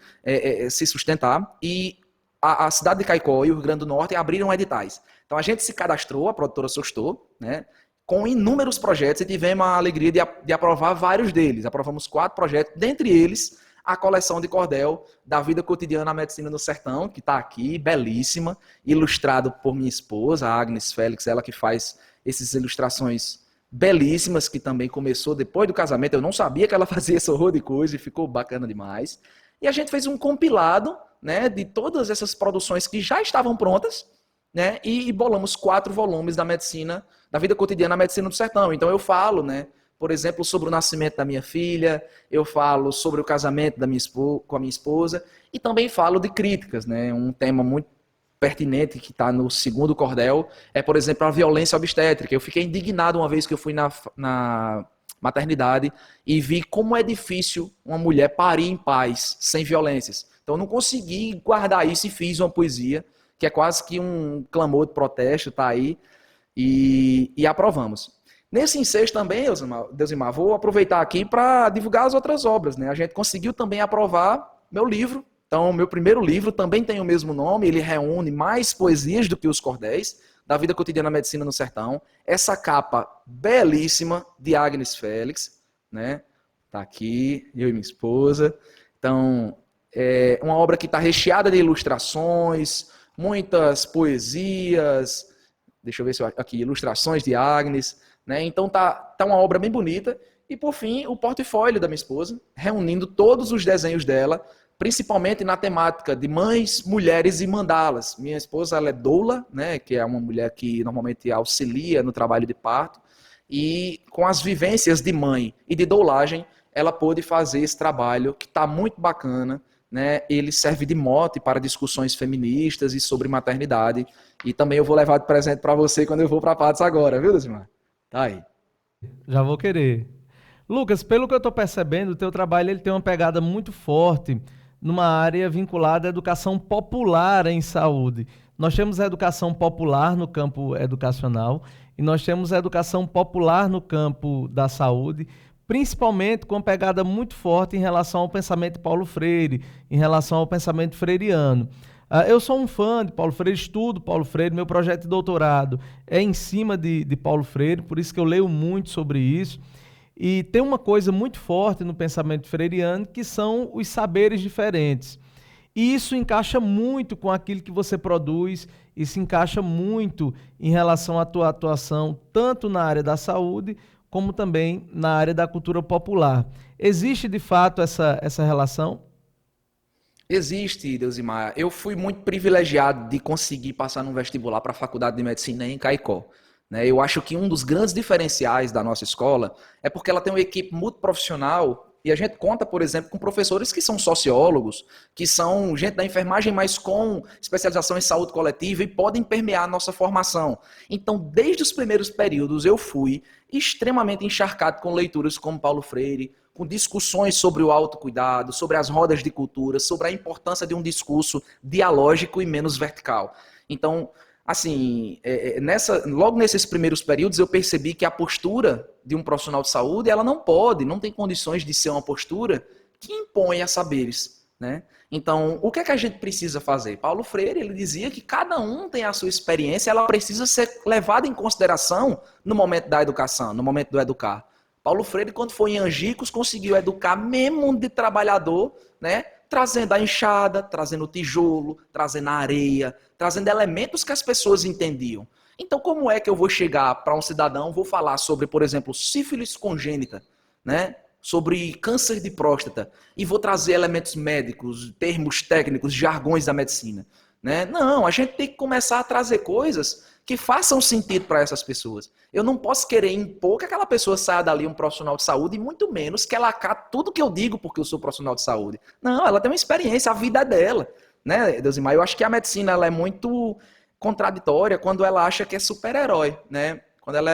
G: se sustentar, e a cidade de Caicó e o Rio Grande do Norte abriram editais. Então a gente se cadastrou, a produtora Sostou, né, com inúmeros projetos, e tivemos a alegria de aprovar vários deles. Aprovamos 4 projetos, dentre eles a coleção de cordel da vida cotidiana na medicina no sertão, que está aqui, belíssima, ilustrado por minha esposa, a Agnes Félix, ela que faz essas ilustrações belíssimas, que também começou depois do casamento. Eu não sabia que ela fazia esse horror de coisa e ficou bacana demais. E a gente fez um compilado, né, de todas essas produções que já estavam prontas, né, e bolamos 4 volumes da medicina, da vida cotidiana na medicina do sertão. Então eu falo, né, por exemplo, sobre o nascimento da minha filha, eu falo sobre o casamento com a minha esposa, e também falo de críticas, né, um tema muito pertinente que está no segundo cordel, é, por exemplo, a violência obstétrica. Eu fiquei indignado uma vez que eu fui na maternidade e vi como é difícil uma mulher parir em paz, sem violências. Então eu não consegui guardar isso e fiz uma poesia, que é quase que um clamor de protesto, tá aí, e aprovamos. Nesse ensejo também, Deusimar, vou aproveitar aqui para divulgar as outras obras, né? A gente conseguiu também aprovar meu livro. Então, meu primeiro livro também tem o mesmo nome, ele reúne mais poesias do que os cordéis, da vida cotidiana na medicina no sertão. Essa capa belíssima de Agnes Félix, né? Tá aqui, eu e minha esposa. Então, é uma obra que está recheada de ilustrações, muitas poesias, deixa eu ver se aqui, ilustrações de Agnes, né? Então tá uma obra bem bonita. E por fim, o portfólio da minha esposa, reunindo todos os desenhos dela, principalmente na temática de mães, mulheres e mandalas. Minha esposa, ela é doula, né, que é uma mulher que normalmente auxilia no trabalho de parto, e com as vivências de mãe e de doulagem, ela pôde fazer esse trabalho que está muito bacana, né? Ele serve de mote para discussões feministas e sobre maternidade, e também eu vou levar de presente para você quando eu vou para Patos agora, viu, Deusimar? Tá aí.
F: Já vou querer. Lucas, pelo que eu estou percebendo, o teu trabalho ele tem uma pegada muito forte numa área vinculada à educação popular em saúde. Nós temos a educação popular no campo educacional e nós temos a educação popular no campo da saúde, principalmente com pegada muito forte em relação ao pensamento de Paulo Freire, em relação ao pensamento freiriano. Eu sou um fã de Paulo Freire, estudo Paulo Freire, meu projeto de doutorado é em cima de Paulo Freire, por isso que eu leio muito sobre isso. E tem uma coisa muito forte no pensamento freiriano, que são os saberes diferentes. E isso encaixa muito com aquilo que você produz, isso encaixa muito em relação à tua atuação, tanto na área da saúde, como também na área da cultura popular. Existe, de fato, essa relação?
G: Existe, Deusimar. Eu fui muito privilegiado de conseguir passar num vestibular para a Faculdade de Medicina em Caicó. Né? Eu acho que um dos grandes diferenciais da nossa escola é porque ela tem uma equipe multiprofissional e a gente conta, por exemplo, com professores que são sociólogos, que são gente da enfermagem, mas com especialização em saúde coletiva e podem permear a nossa formação. Então, desde os primeiros períodos, eu fui extremamente encharcado com leituras como Paulo Freire, com discussões sobre o autocuidado, sobre as rodas de cultura, sobre a importância de um discurso dialógico e menos vertical. Então, assim, logo nesses primeiros períodos eu percebi que a postura de um profissional de saúde, ela não tem condições de ser uma postura que impõe a saberes, né? Então, o que é que a gente precisa fazer? Paulo Freire, ele dizia que cada um tem a sua experiência, ela precisa ser levada em consideração no momento da educação, no momento do educar. Paulo Freire, quando foi em Angicos, conseguiu educar mesmo de trabalhador, né? Trazendo a enxada, trazendo o tijolo, trazendo a areia, trazendo elementos que as pessoas entendiam. Então, como é que eu vou chegar para um cidadão, vou falar sobre, por exemplo, sífilis congênita, né? Sobre câncer de próstata, e vou trazer elementos médicos, termos técnicos, jargões da medicina, né? Não, a gente tem que começar a trazer coisas que façam sentido para essas pessoas. Eu não posso querer impor que aquela pessoa saia dali um profissional de saúde, e muito menos que ela acate tudo que eu digo porque eu sou profissional de saúde. Não, ela tem uma experiência, a vida é dela, né, Deusimar? Eu acho que a medicina ela é muito contraditória quando ela acha que é super-herói, né? Quando ela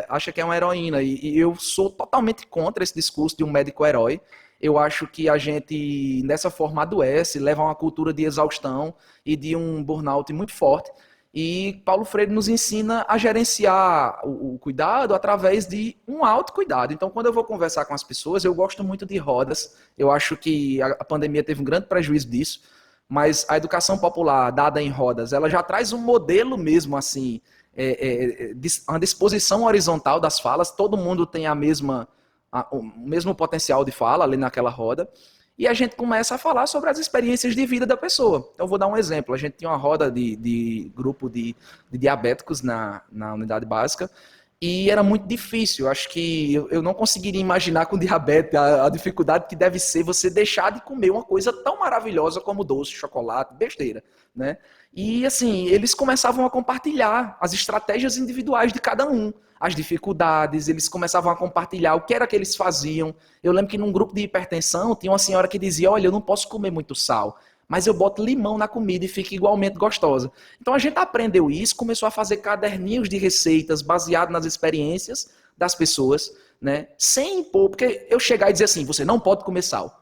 G: acha que é uma heroína. E eu sou totalmente contra esse discurso de um médico-herói. Eu acho que a gente, dessa forma, adoece, leva a uma cultura de exaustão e de um burnout muito forte. E Paulo Freire nos ensina a gerenciar o cuidado através de um autocuidado. Então, quando eu vou conversar com as pessoas, eu gosto muito de rodas. Eu acho que a pandemia teve um grande prejuízo disso, mas a educação popular dada em rodas, ela já traz um modelo mesmo, assim, uma disposição horizontal das falas. Todo mundo tem o mesmo potencial de fala ali naquela roda. E a gente começa a falar sobre as experiências de vida da pessoa. Então, eu vou dar um exemplo. A gente tinha uma roda de grupo de diabéticos na unidade básica e era muito difícil. Eu acho que eu não conseguiria imaginar com diabetes a dificuldade que deve ser você deixar de comer uma coisa tão maravilhosa como doce, chocolate, besteira, né? E, assim, eles começavam a compartilhar as estratégias individuais de cada um, as dificuldades, eles começavam a compartilhar o que era que eles faziam. Eu lembro que num grupo de hipertensão tinha uma senhora que dizia, olha, eu não posso comer muito sal, mas eu boto limão na comida e fica igualmente gostosa. Então a gente aprendeu isso, começou a fazer caderninhos de receitas baseados nas experiências das pessoas, né? Sem impor, porque eu chegar e dizer assim, você não pode comer sal.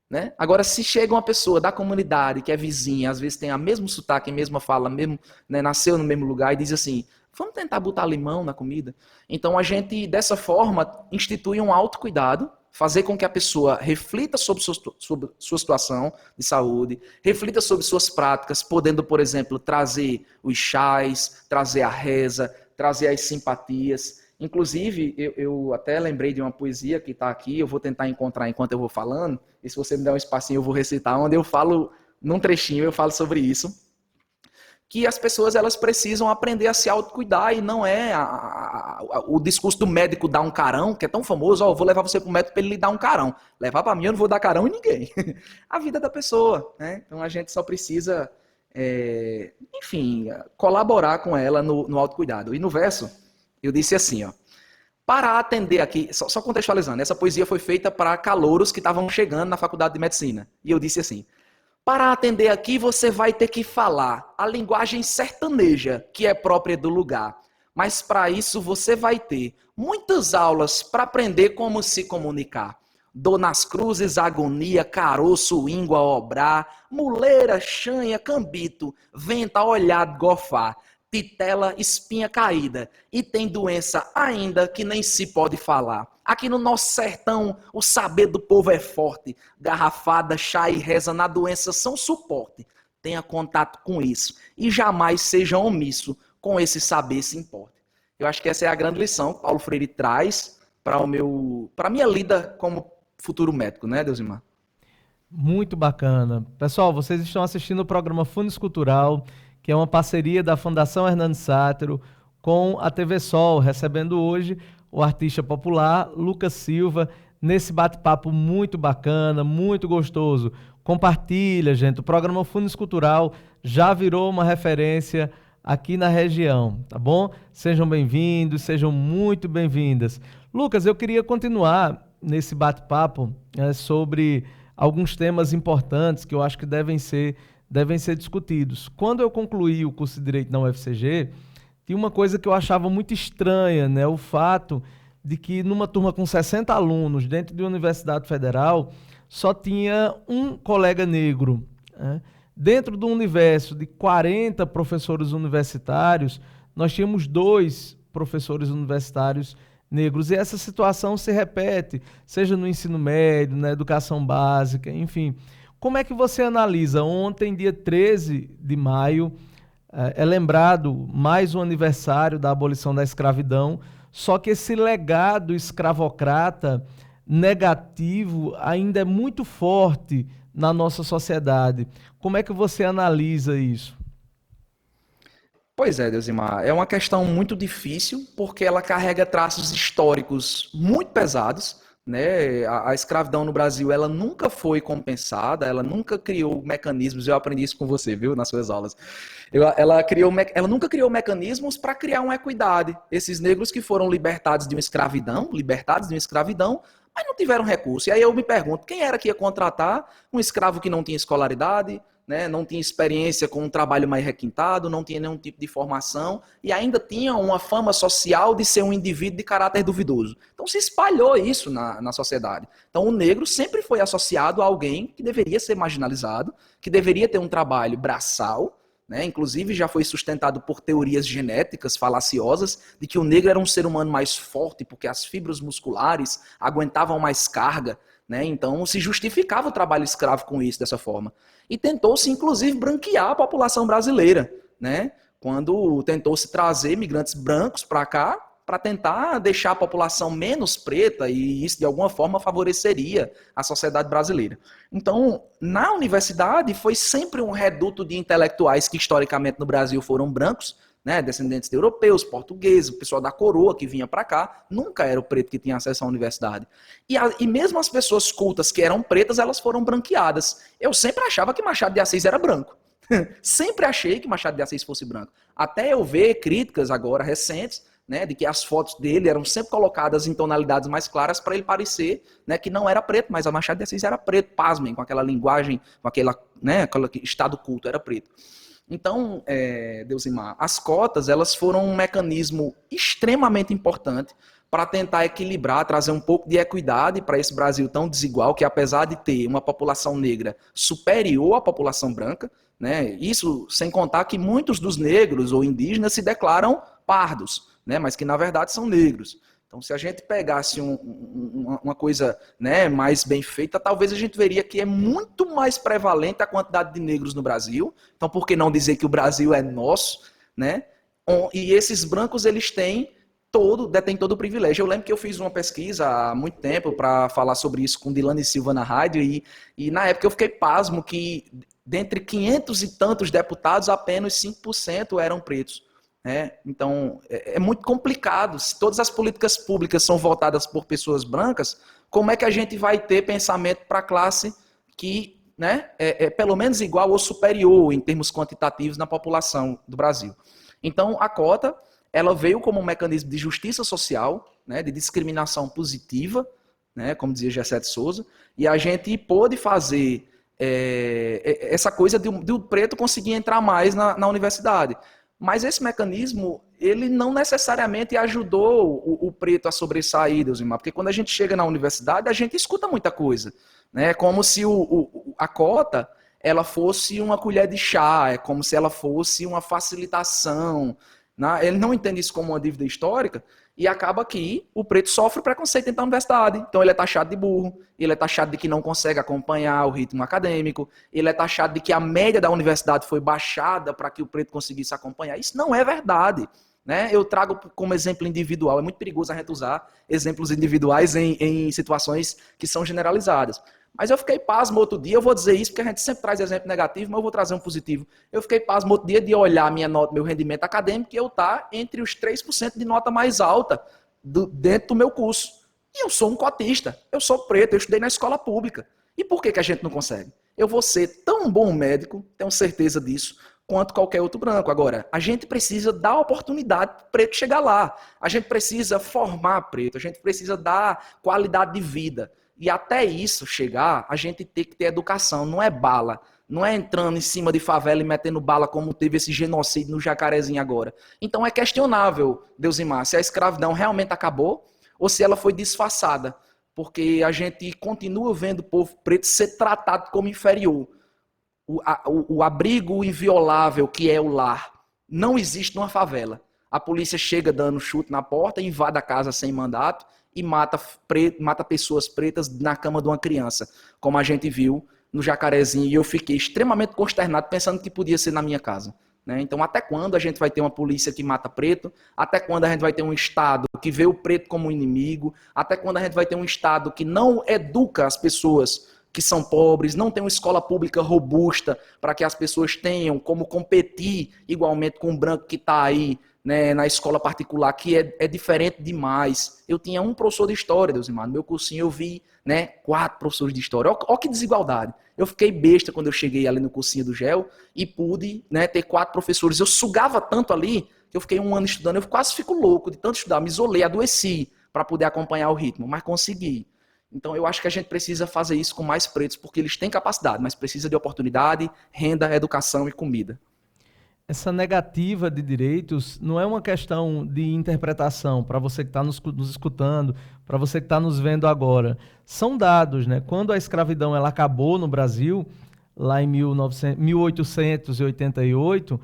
G: Né? Agora, se chega uma pessoa da comunidade, que é vizinha, às vezes tem a mesmo sotaque, a mesma fala, mesmo, né, nasceu no mesmo lugar, e diz assim, vamos tentar botar limão na comida? Então a gente, dessa forma, institui um autocuidado, fazer com que a pessoa reflita sobre sua situação de saúde, reflita sobre suas práticas, podendo, por exemplo, trazer os chás, trazer a reza, trazer as simpatias. Inclusive, eu até lembrei de uma poesia que está aqui, eu vou tentar encontrar enquanto eu vou falando, e se você me der um espacinho eu vou recitar, onde eu falo, num trechinho eu falo sobre isso, que as pessoas elas precisam aprender a se autocuidar, e não é o discurso do médico dar um carão, que é tão famoso, eu vou levar você para o médico para ele lhe dar um carão. Levar para mim eu não vou dar carão em ninguém. A vida da pessoa, né? Então a gente só precisa, enfim, colaborar com ela no autocuidado. E no verso, eu disse assim, ó, para atender aqui, só contextualizando, essa poesia foi feita para calouros que estavam chegando na faculdade de medicina. E eu disse assim, para atender aqui você vai ter que falar a linguagem sertaneja, que é própria do lugar. Mas para isso você vai ter muitas aulas para aprender como se comunicar. Dor nas cruzes, agonia, caroço, íngua, obrar, muleira, chanha, cambito, venta, olhado, gofar, titela, espinha caída, e tem doença ainda que nem se pode falar. Aqui no nosso sertão, o saber do povo é forte, garrafada, chá e reza na doença são suporte. Tenha contato com isso e jamais seja omisso com esse saber se importe. Eu acho que essa é a grande lição que Paulo Freire traz para a minha lida como futuro médico, né, Deusimar?
F: Muito bacana. Pessoal, vocês estão assistindo o programa Fundos Cultural, que é uma parceria da Fundação Hernando Sátero com a TV Sol, recebendo hoje o artista popular Lucas Silva, nesse bate-papo muito bacana, muito gostoso. Compartilha, gente. O programa Fundos Cultural já virou uma referência aqui na região, tá bom? Sejam bem-vindos, sejam muito bem-vindas. Lucas, eu queria continuar nesse bate-papo sobre alguns temas importantes que eu acho que devem ser discutidos. Quando eu concluí o curso de Direito na UFCG, tinha uma coisa que eu achava muito estranha, né? O fato de que numa turma com 60 alunos dentro de uma universidade federal, só tinha um colega negro, né? Dentro do universo de 40 professores universitários, nós tínhamos 2 professores universitários negros. E essa situação se repete, seja no ensino médio, na educação básica, enfim. Como é que você analisa? Ontem, dia 13 de maio, é lembrado mais um aniversário da abolição da escravidão, só que esse legado escravocrata negativo ainda é muito forte na nossa sociedade. Como é que você analisa isso?
G: Pois é, Deusimar, é uma questão muito difícil, porque ela carrega traços históricos muito pesados, né? A escravidão no Brasil, ela nunca foi compensada, ela nunca criou mecanismos, eu aprendi isso com você, viu, nas suas aulas. Ela nunca criou mecanismos para criar uma equidade. Esses negros que foram libertados de uma escravidão, mas não tiveram recurso. E aí eu me pergunto, quem era que ia contratar um escravo que não tinha escolaridade, né, não tinha experiência com um trabalho mais requintado, não tinha nenhum tipo de formação e ainda tinha uma fama social de ser um indivíduo de caráter duvidoso. Então se espalhou isso na sociedade. Então o negro sempre foi associado a alguém que deveria ser marginalizado, que deveria ter um trabalho braçal, né? Inclusive já foi sustentado por teorias genéticas falaciosas de que o negro era um ser humano mais forte porque as fibras musculares aguentavam mais carga, né? Então se justificava o trabalho escravo com isso, dessa forma. E tentou-se inclusive branquear a população brasileira, né? Quando tentou-se trazer imigrantes brancos para cá para tentar deixar a população menos preta, e isso de alguma forma favoreceria a sociedade brasileira. Então, na universidade foi sempre um reduto de intelectuais que historicamente no Brasil foram brancos, né, descendentes de europeus, portugueses, o pessoal da coroa que vinha para cá, nunca era o preto que tinha acesso à universidade. E mesmo as pessoas cultas que eram pretas, elas foram branqueadas. Eu sempre achava que Machado de Assis era branco. Sempre achei que Machado de Assis fosse branco. Até eu ver críticas agora recentes, né, de que as fotos dele eram sempre colocadas em tonalidades mais claras para ele parecer, né, que não era preto, mas a Machado de Assis era preto, pasmem, com aquela linguagem, com aquele estado culto, era preto. Então, Deusimar, as cotas elas foram um mecanismo extremamente importante para tentar equilibrar, trazer um pouco de equidade para esse Brasil tão desigual, que apesar de ter uma população negra superior à população branca, né, isso sem contar que muitos dos negros ou indígenas se declaram pardos, né, mas que na verdade são negros. Então, se a gente pegasse uma coisa, né, mais bem feita, talvez a gente veria que é muito mais prevalente a quantidade de negros no Brasil. Então, por que não dizer que o Brasil é nosso, né? E esses brancos, eles detêm todo o privilégio. Eu lembro que eu fiz uma pesquisa há muito tempo para falar sobre isso com Dilane Silva na rádio, e na época eu fiquei pasmo que dentre 500 e tantos deputados, apenas 5% eram pretos. Então, é muito complicado. Se todas as políticas públicas são votadas por pessoas brancas, como é que a gente vai ter pensamento para a classe que, né, é pelo menos igual ou superior em termos quantitativos na população do Brasil? Então, a cota ela veio como um mecanismo de justiça social, né, de discriminação positiva, né, como dizia Gessé de Souza, e a gente pôde fazer essa coisa de o preto conseguir entrar mais na universidade. Mas esse mecanismo, ele não necessariamente ajudou o preto a sobressair, Deusimar, porque quando a gente chega na universidade, a gente escuta muita coisa, né? É como se a cota ela fosse uma colher de chá, é como se ela fosse uma facilitação, né? Ele não entende isso como uma dívida histórica, e acaba que o preto sofre preconceito dentro da universidade. Então ele é taxado de burro, ele é taxado de que não consegue acompanhar o ritmo acadêmico, ele é taxado de que a média da universidade foi baixada para que o preto conseguisse acompanhar. Isso não é verdade, né? Eu trago como exemplo individual, é muito perigoso a gente usar exemplos individuais em situações que são generalizadas. Mas eu fiquei pasmo outro dia, eu vou dizer isso porque a gente sempre traz exemplo negativo, mas eu vou trazer um positivo. Eu fiquei pasmo outro dia de olhar minha nota, meu rendimento acadêmico, e eu estar entre os 3% de nota mais alta dentro do meu curso. E eu sou um cotista, eu sou preto, eu estudei na escola pública. E por que a gente não consegue? Eu vou ser tão bom médico, tenho certeza disso, quanto qualquer outro branco. Agora, a gente precisa dar oportunidade para o preto chegar lá. A gente precisa formar preto, a gente precisa dar qualidade de vida. E até isso chegar, a gente tem que ter educação, não é bala. Não é entrando em cima de favela e metendo bala como teve esse genocídio no Jacarezinho agora. Então é questionável, Deusimar, se a escravidão realmente acabou ou se ela foi disfarçada. Porque a gente continua vendo o povo preto ser tratado como inferior. O abrigo inviolável que é o lar não existe numa favela. A polícia chega dando chute na porta, invade a casa sem mandato e mata pessoas pretas na cama de uma criança, como a gente viu no Jacarezinho, e eu fiquei extremamente consternado pensando que podia ser na minha casa. Né? Então, até quando a gente vai ter uma polícia que mata preto? Até quando a gente vai ter um Estado que vê o preto como inimigo? Até quando a gente vai ter um Estado que não educa as pessoas que são pobres, não tem uma escola pública robusta para que as pessoas tenham como competir igualmente com o branco que está aí, né, na escola particular, que é diferente demais. Eu tinha um professor de história, Deusimar, no meu cursinho eu vi, né, 4 professores de história. Olha que desigualdade. Eu fiquei besta quando eu cheguei ali no cursinho do GEL e pude, né, ter 4 professores. Eu sugava tanto ali que eu fiquei um ano estudando, eu quase fico louco de tanto estudar, me isolei, adoeci para poder acompanhar o ritmo, mas consegui. Então eu acho que a gente precisa fazer isso com mais pretos, porque eles têm capacidade, mas precisa de oportunidade, renda, educação e comida.
F: Essa negativa de direitos não é uma questão de interpretação para você que está nos escutando, para você que está nos vendo agora. São dados, né? Quando a escravidão ela acabou no Brasil, lá em 1888,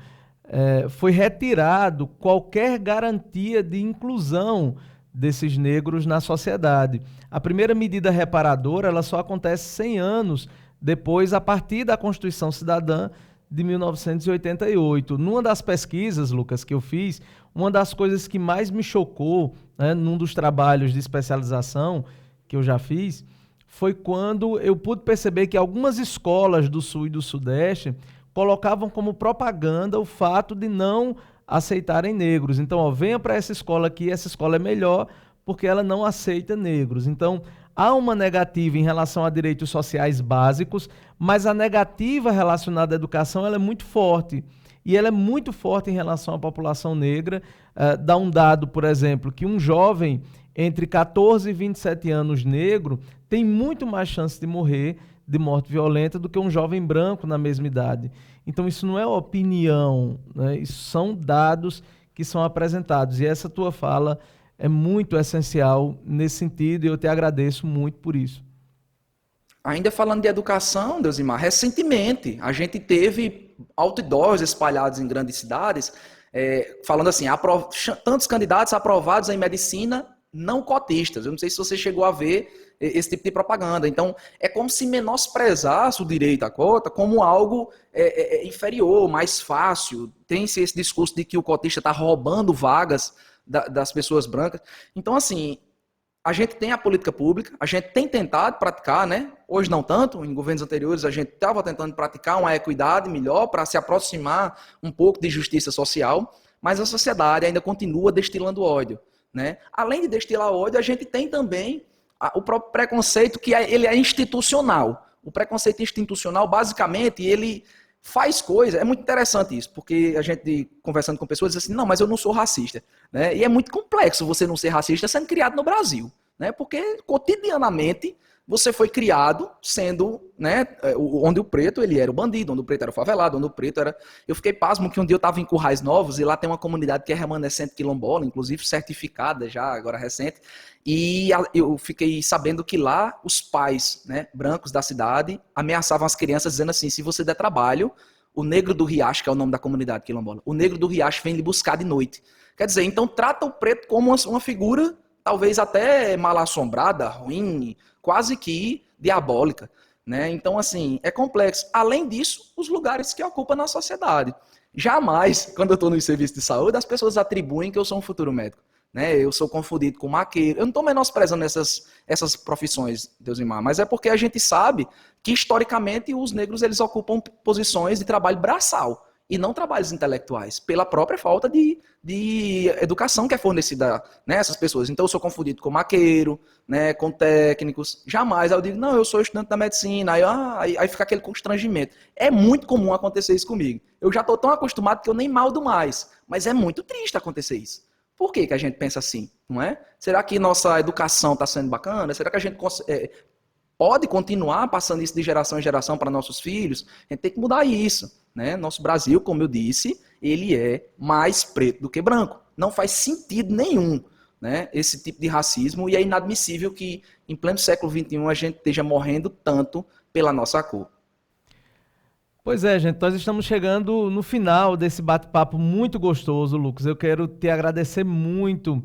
F: foi retirado qualquer garantia de inclusão desses negros na sociedade. A primeira medida reparadora ela só acontece 100 anos depois, a partir da Constituição Cidadã de 1988. Numa das pesquisas, Lucas, que eu fiz, uma das coisas que mais me chocou, né, num dos trabalhos de especialização que eu já fiz, foi quando eu pude perceber que algumas escolas do Sul e do Sudeste colocavam como propaganda o fato de não aceitarem negros. Então, ó, venha para essa escola aqui, essa escola é melhor porque ela não aceita negros. Então, há uma negativa em relação a direitos sociais básicos, mas a negativa relacionada à educação ela é muito forte. E ela é muito forte em relação à população negra. Dá um dado, por exemplo, que um jovem entre 14 e 27 anos negro tem muito mais chance de morrer de morte violenta do que um jovem branco na mesma idade. Então isso não é opinião, né? Isso são dados que são apresentados. E essa tua fala é muito essencial nesse sentido e eu te agradeço muito por isso.
G: Ainda falando de educação, Deusimar, recentemente a gente teve outdoors espalhados em grandes cidades, falando assim, tantos candidatos aprovados em medicina não cotistas. Eu não sei se você chegou a ver esse tipo de propaganda. Então, é como se menosprezasse o direito à cota como algo inferior, mais fácil. Tem-se esse discurso de que o cotista está roubando vagas das pessoas brancas. Então, assim, a gente tem a política pública, a gente tem tentado praticar, né? Hoje não tanto, em governos anteriores a gente estava tentando praticar uma equidade melhor para se aproximar um pouco de justiça social, mas a sociedade ainda continua destilando ódio, né? Além de destilar ódio, a gente tem também o próprio preconceito que ele é institucional. O preconceito institucional, basicamente, ele faz coisa, é muito interessante isso, porque a gente, conversando com pessoas, diz assim, não, mas eu não sou racista, né? E é muito complexo você não ser racista sendo criado no Brasil, né? Porque cotidianamente você foi criado sendo, né, onde o preto ele era o bandido, onde o preto era o favelado, onde o preto era... Eu fiquei pasmo que um dia eu estava em Currais Novos e lá tem uma comunidade que é remanescente quilombola, inclusive certificada já, agora recente, e eu fiquei sabendo que lá os pais, né, brancos da cidade ameaçavam as crianças dizendo assim, se você der trabalho, o negro do Riacho, que é o nome da comunidade quilombola, o negro do Riacho vem lhe buscar de noite. Quer dizer, então trata o preto como uma figura talvez até mal assombrada, ruim, quase que diabólica, né? Então, assim, é complexo. Além disso, os lugares que ocupam na sociedade. Jamais, quando eu estou no serviço de saúde, as pessoas atribuem que eu sou um futuro médico, né? Eu sou confundido com maqueiro. Eu não estou menosprezando essas profissões, Deusimar, mas é porque a gente sabe que, historicamente, os negros eles ocupam posições de trabalho braçal. e não trabalhos intelectuais, pela própria falta de educação que é fornecida, né, a essas pessoas. Então eu sou confundido com maqueiro, né, com técnicos, jamais. Aí eu digo, não, eu sou estudante da medicina, aí fica aquele constrangimento. É muito comum acontecer isso comigo. Eu já estou tão acostumado que eu nem maldo mais, mas é muito triste acontecer isso. Por que a gente pensa assim, não é? Será que nossa educação está sendo bacana? Será que a gente pode continuar passando isso de geração em geração para nossos filhos? A gente tem que mudar isso, né? Nosso Brasil, como eu disse, ele é mais preto do que branco. Não faz sentido nenhum, né, esse tipo de racismo, e é inadmissível que em pleno século XXI a gente esteja morrendo tanto pela nossa cor.
F: Pois é, gente, nós estamos chegando no final desse bate-papo muito gostoso, Lucas. Eu quero te agradecer muito.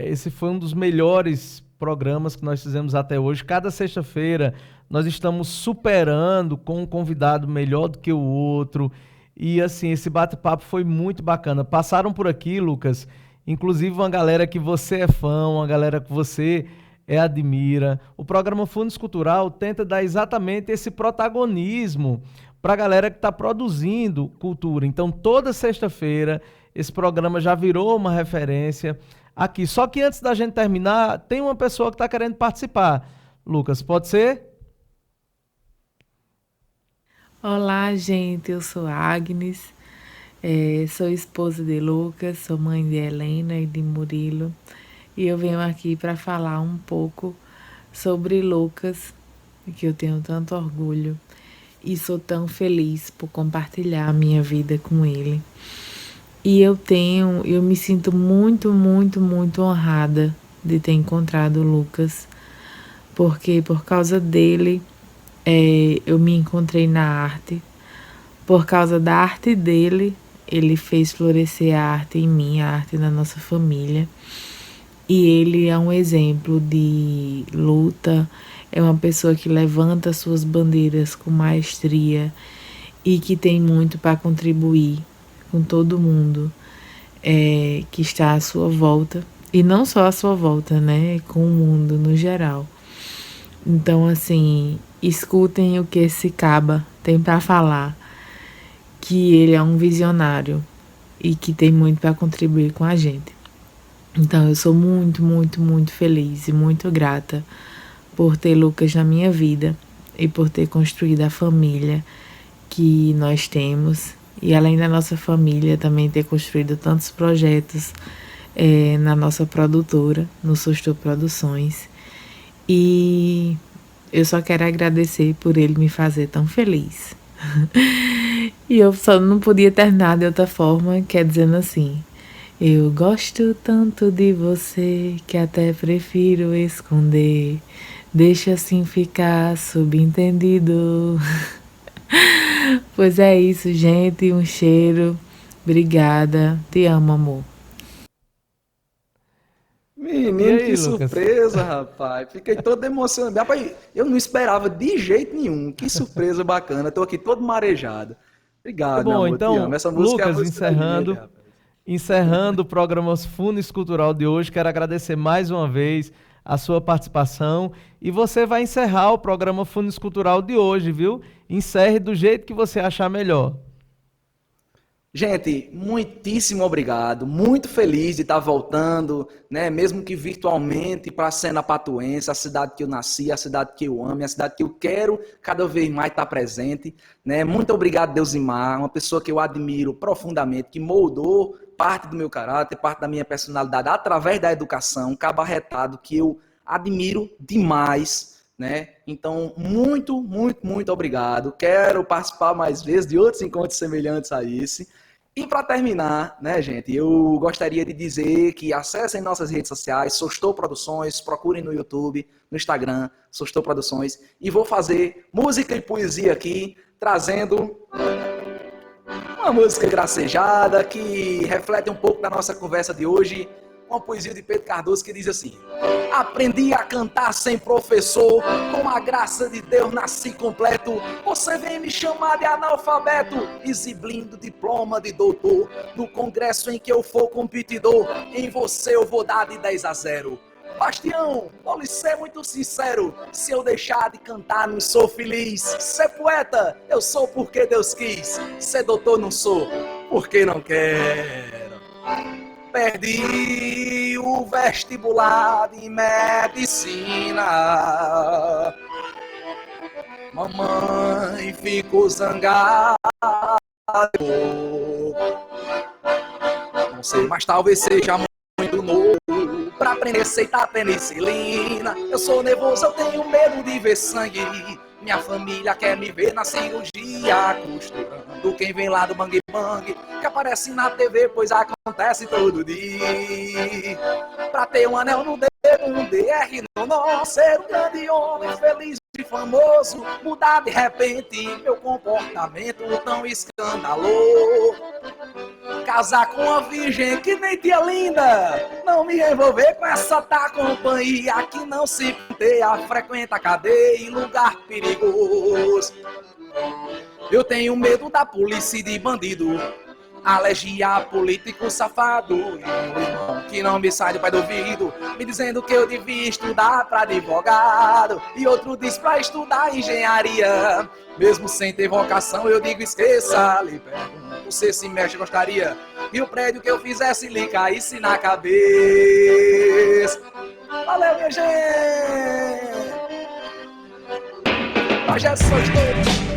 F: Esse foi um dos melhores programas que nós fizemos até hoje. Cada sexta-feira nós estamos superando com um convidado melhor do que o outro. E assim, esse bate-papo foi muito bacana. Passaram por aqui, Lucas, inclusive uma galera que você é fã, uma galera que você admira. O programa Fundos Cultural tenta dar exatamente esse protagonismo para a galera que está produzindo cultura. Então, toda sexta-feira, esse programa já virou uma referência aqui. Só que antes da gente terminar, tem uma pessoa que está querendo participar. Lucas, pode ser?
I: Olá, gente. Eu sou Agnes, sou esposa de Lucas, sou mãe de Helena e de Murilo. E eu venho aqui para falar um pouco sobre Lucas, que eu tenho tanto orgulho. E sou tão feliz por compartilhar a minha vida com ele. E eu me sinto muito, muito, muito honrada de ter encontrado o Lucas, porque por causa dele eu me encontrei na arte. Por causa da arte dele, ele fez florescer a arte em mim, a arte na nossa família. E ele é um exemplo de luta, é uma pessoa que levanta suas bandeiras com maestria e que tem muito para contribuir com todo mundo que está à sua volta. E não só à sua volta, né? Com o mundo no geral. Então, assim, escutem o que esse caba tem para falar, que ele é um visionário e que tem muito para contribuir com a gente. Então, eu sou muito, muito, muito feliz e muito grata por ter Lucas na minha vida e por ter construído a família que nós temos. E além da nossa família, também ter construído tantos projetos na nossa produtora, no Sostou Produções. E eu só quero agradecer por ele me fazer tão feliz. E eu só não podia terminar de outra forma, que é dizendo assim: eu gosto tanto de você que até prefiro esconder. Deixa assim ficar subentendido. Pois é isso, gente. Um cheiro. Obrigada. Te amo, amor.
G: Menino,
F: E aí,
G: que
F: Lucas?
G: surpresa, rapaz. Fiquei todo emocionado. Rapaz, eu não esperava de jeito nenhum. Que surpresa bacana. Tô aqui todo marejado.
F: Tá
G: Obrigado, meu
F: bom,
G: amor. Te
F: então,
G: amo. Essa música é a
F: Lucas,
G: música da gente, rapaz.
F: encerrando o programa Fundos Cultural de hoje, quero agradecer mais uma vez a sua participação e você vai encerrar o programa Fundos Cultural de hoje, viu? Encerre do jeito que você achar melhor.
G: Gente, muitíssimo obrigado. Muito feliz de estar voltando, né? Mesmo que virtualmente, para a cena patuense, a cidade que eu nasci, a cidade que eu amo, a cidade que eu quero cada vez mais estar presente, né? Muito obrigado, Deusimar, uma pessoa que eu admiro profundamente, que moldou parte do meu caráter, parte da minha personalidade através da educação, um cabo arretado que eu admiro demais, né? Então, muito, muito, muito obrigado. Quero participar mais vezes de outros encontros semelhantes a esse. E para terminar, né, gente, eu gostaria de dizer que acessem nossas redes sociais, Sostou Produções, procurem no YouTube, no Instagram, Sostou Produções, e vou fazer música e poesia aqui, trazendo uma música gracejada que reflete um pouco da nossa conversa de hoje, uma poesia de Pedro Cardoso que diz assim: aprendi a cantar sem professor, com a graça de Deus nasci completo. Você vem me chamar de analfabeto, exibindo diploma de doutor. No congresso em que eu for competidor, em você eu vou dar de 10-0. Bastião, vou lhe ser muito sincero, se eu deixar de cantar não sou feliz. Ser poeta, eu sou porque Deus quis. Ser doutor não sou, porque não quero. Perdi o vestibular de medicina. Mamãe ficou zangada. Não sei, mas talvez seja muito novo pra aprender a aceitar penicilina. Eu sou nervoso, eu tenho medo de ver sangue. Minha família quer me ver na cirurgia, costurando quem vem lá do Bang Bang, que aparece na TV, pois acontece todo dia. Pra ter um anel no dedo, um DR no nó, ser um grande homem feliz e famoso, mudar de repente meu comportamento tão escandaloso. Casar com uma virgem que nem tia linda, não me envolver com essa tá companhia que não se penteia, frequenta cadeia e lugar perigoso. Eu tenho medo da polícia e de bandido, alergia a político safado, e um irmão que não me sai do pé do ouvido, me dizendo que eu devia estudar pra advogado, e outro diz pra estudar engenharia. Mesmo sem ter vocação, eu digo esqueça, lhe pergunto se esse mestre gostaria que o prédio que eu fizesse lhe caísse na cabeça. Valeu, minha gente! Projeto Sou Estouro.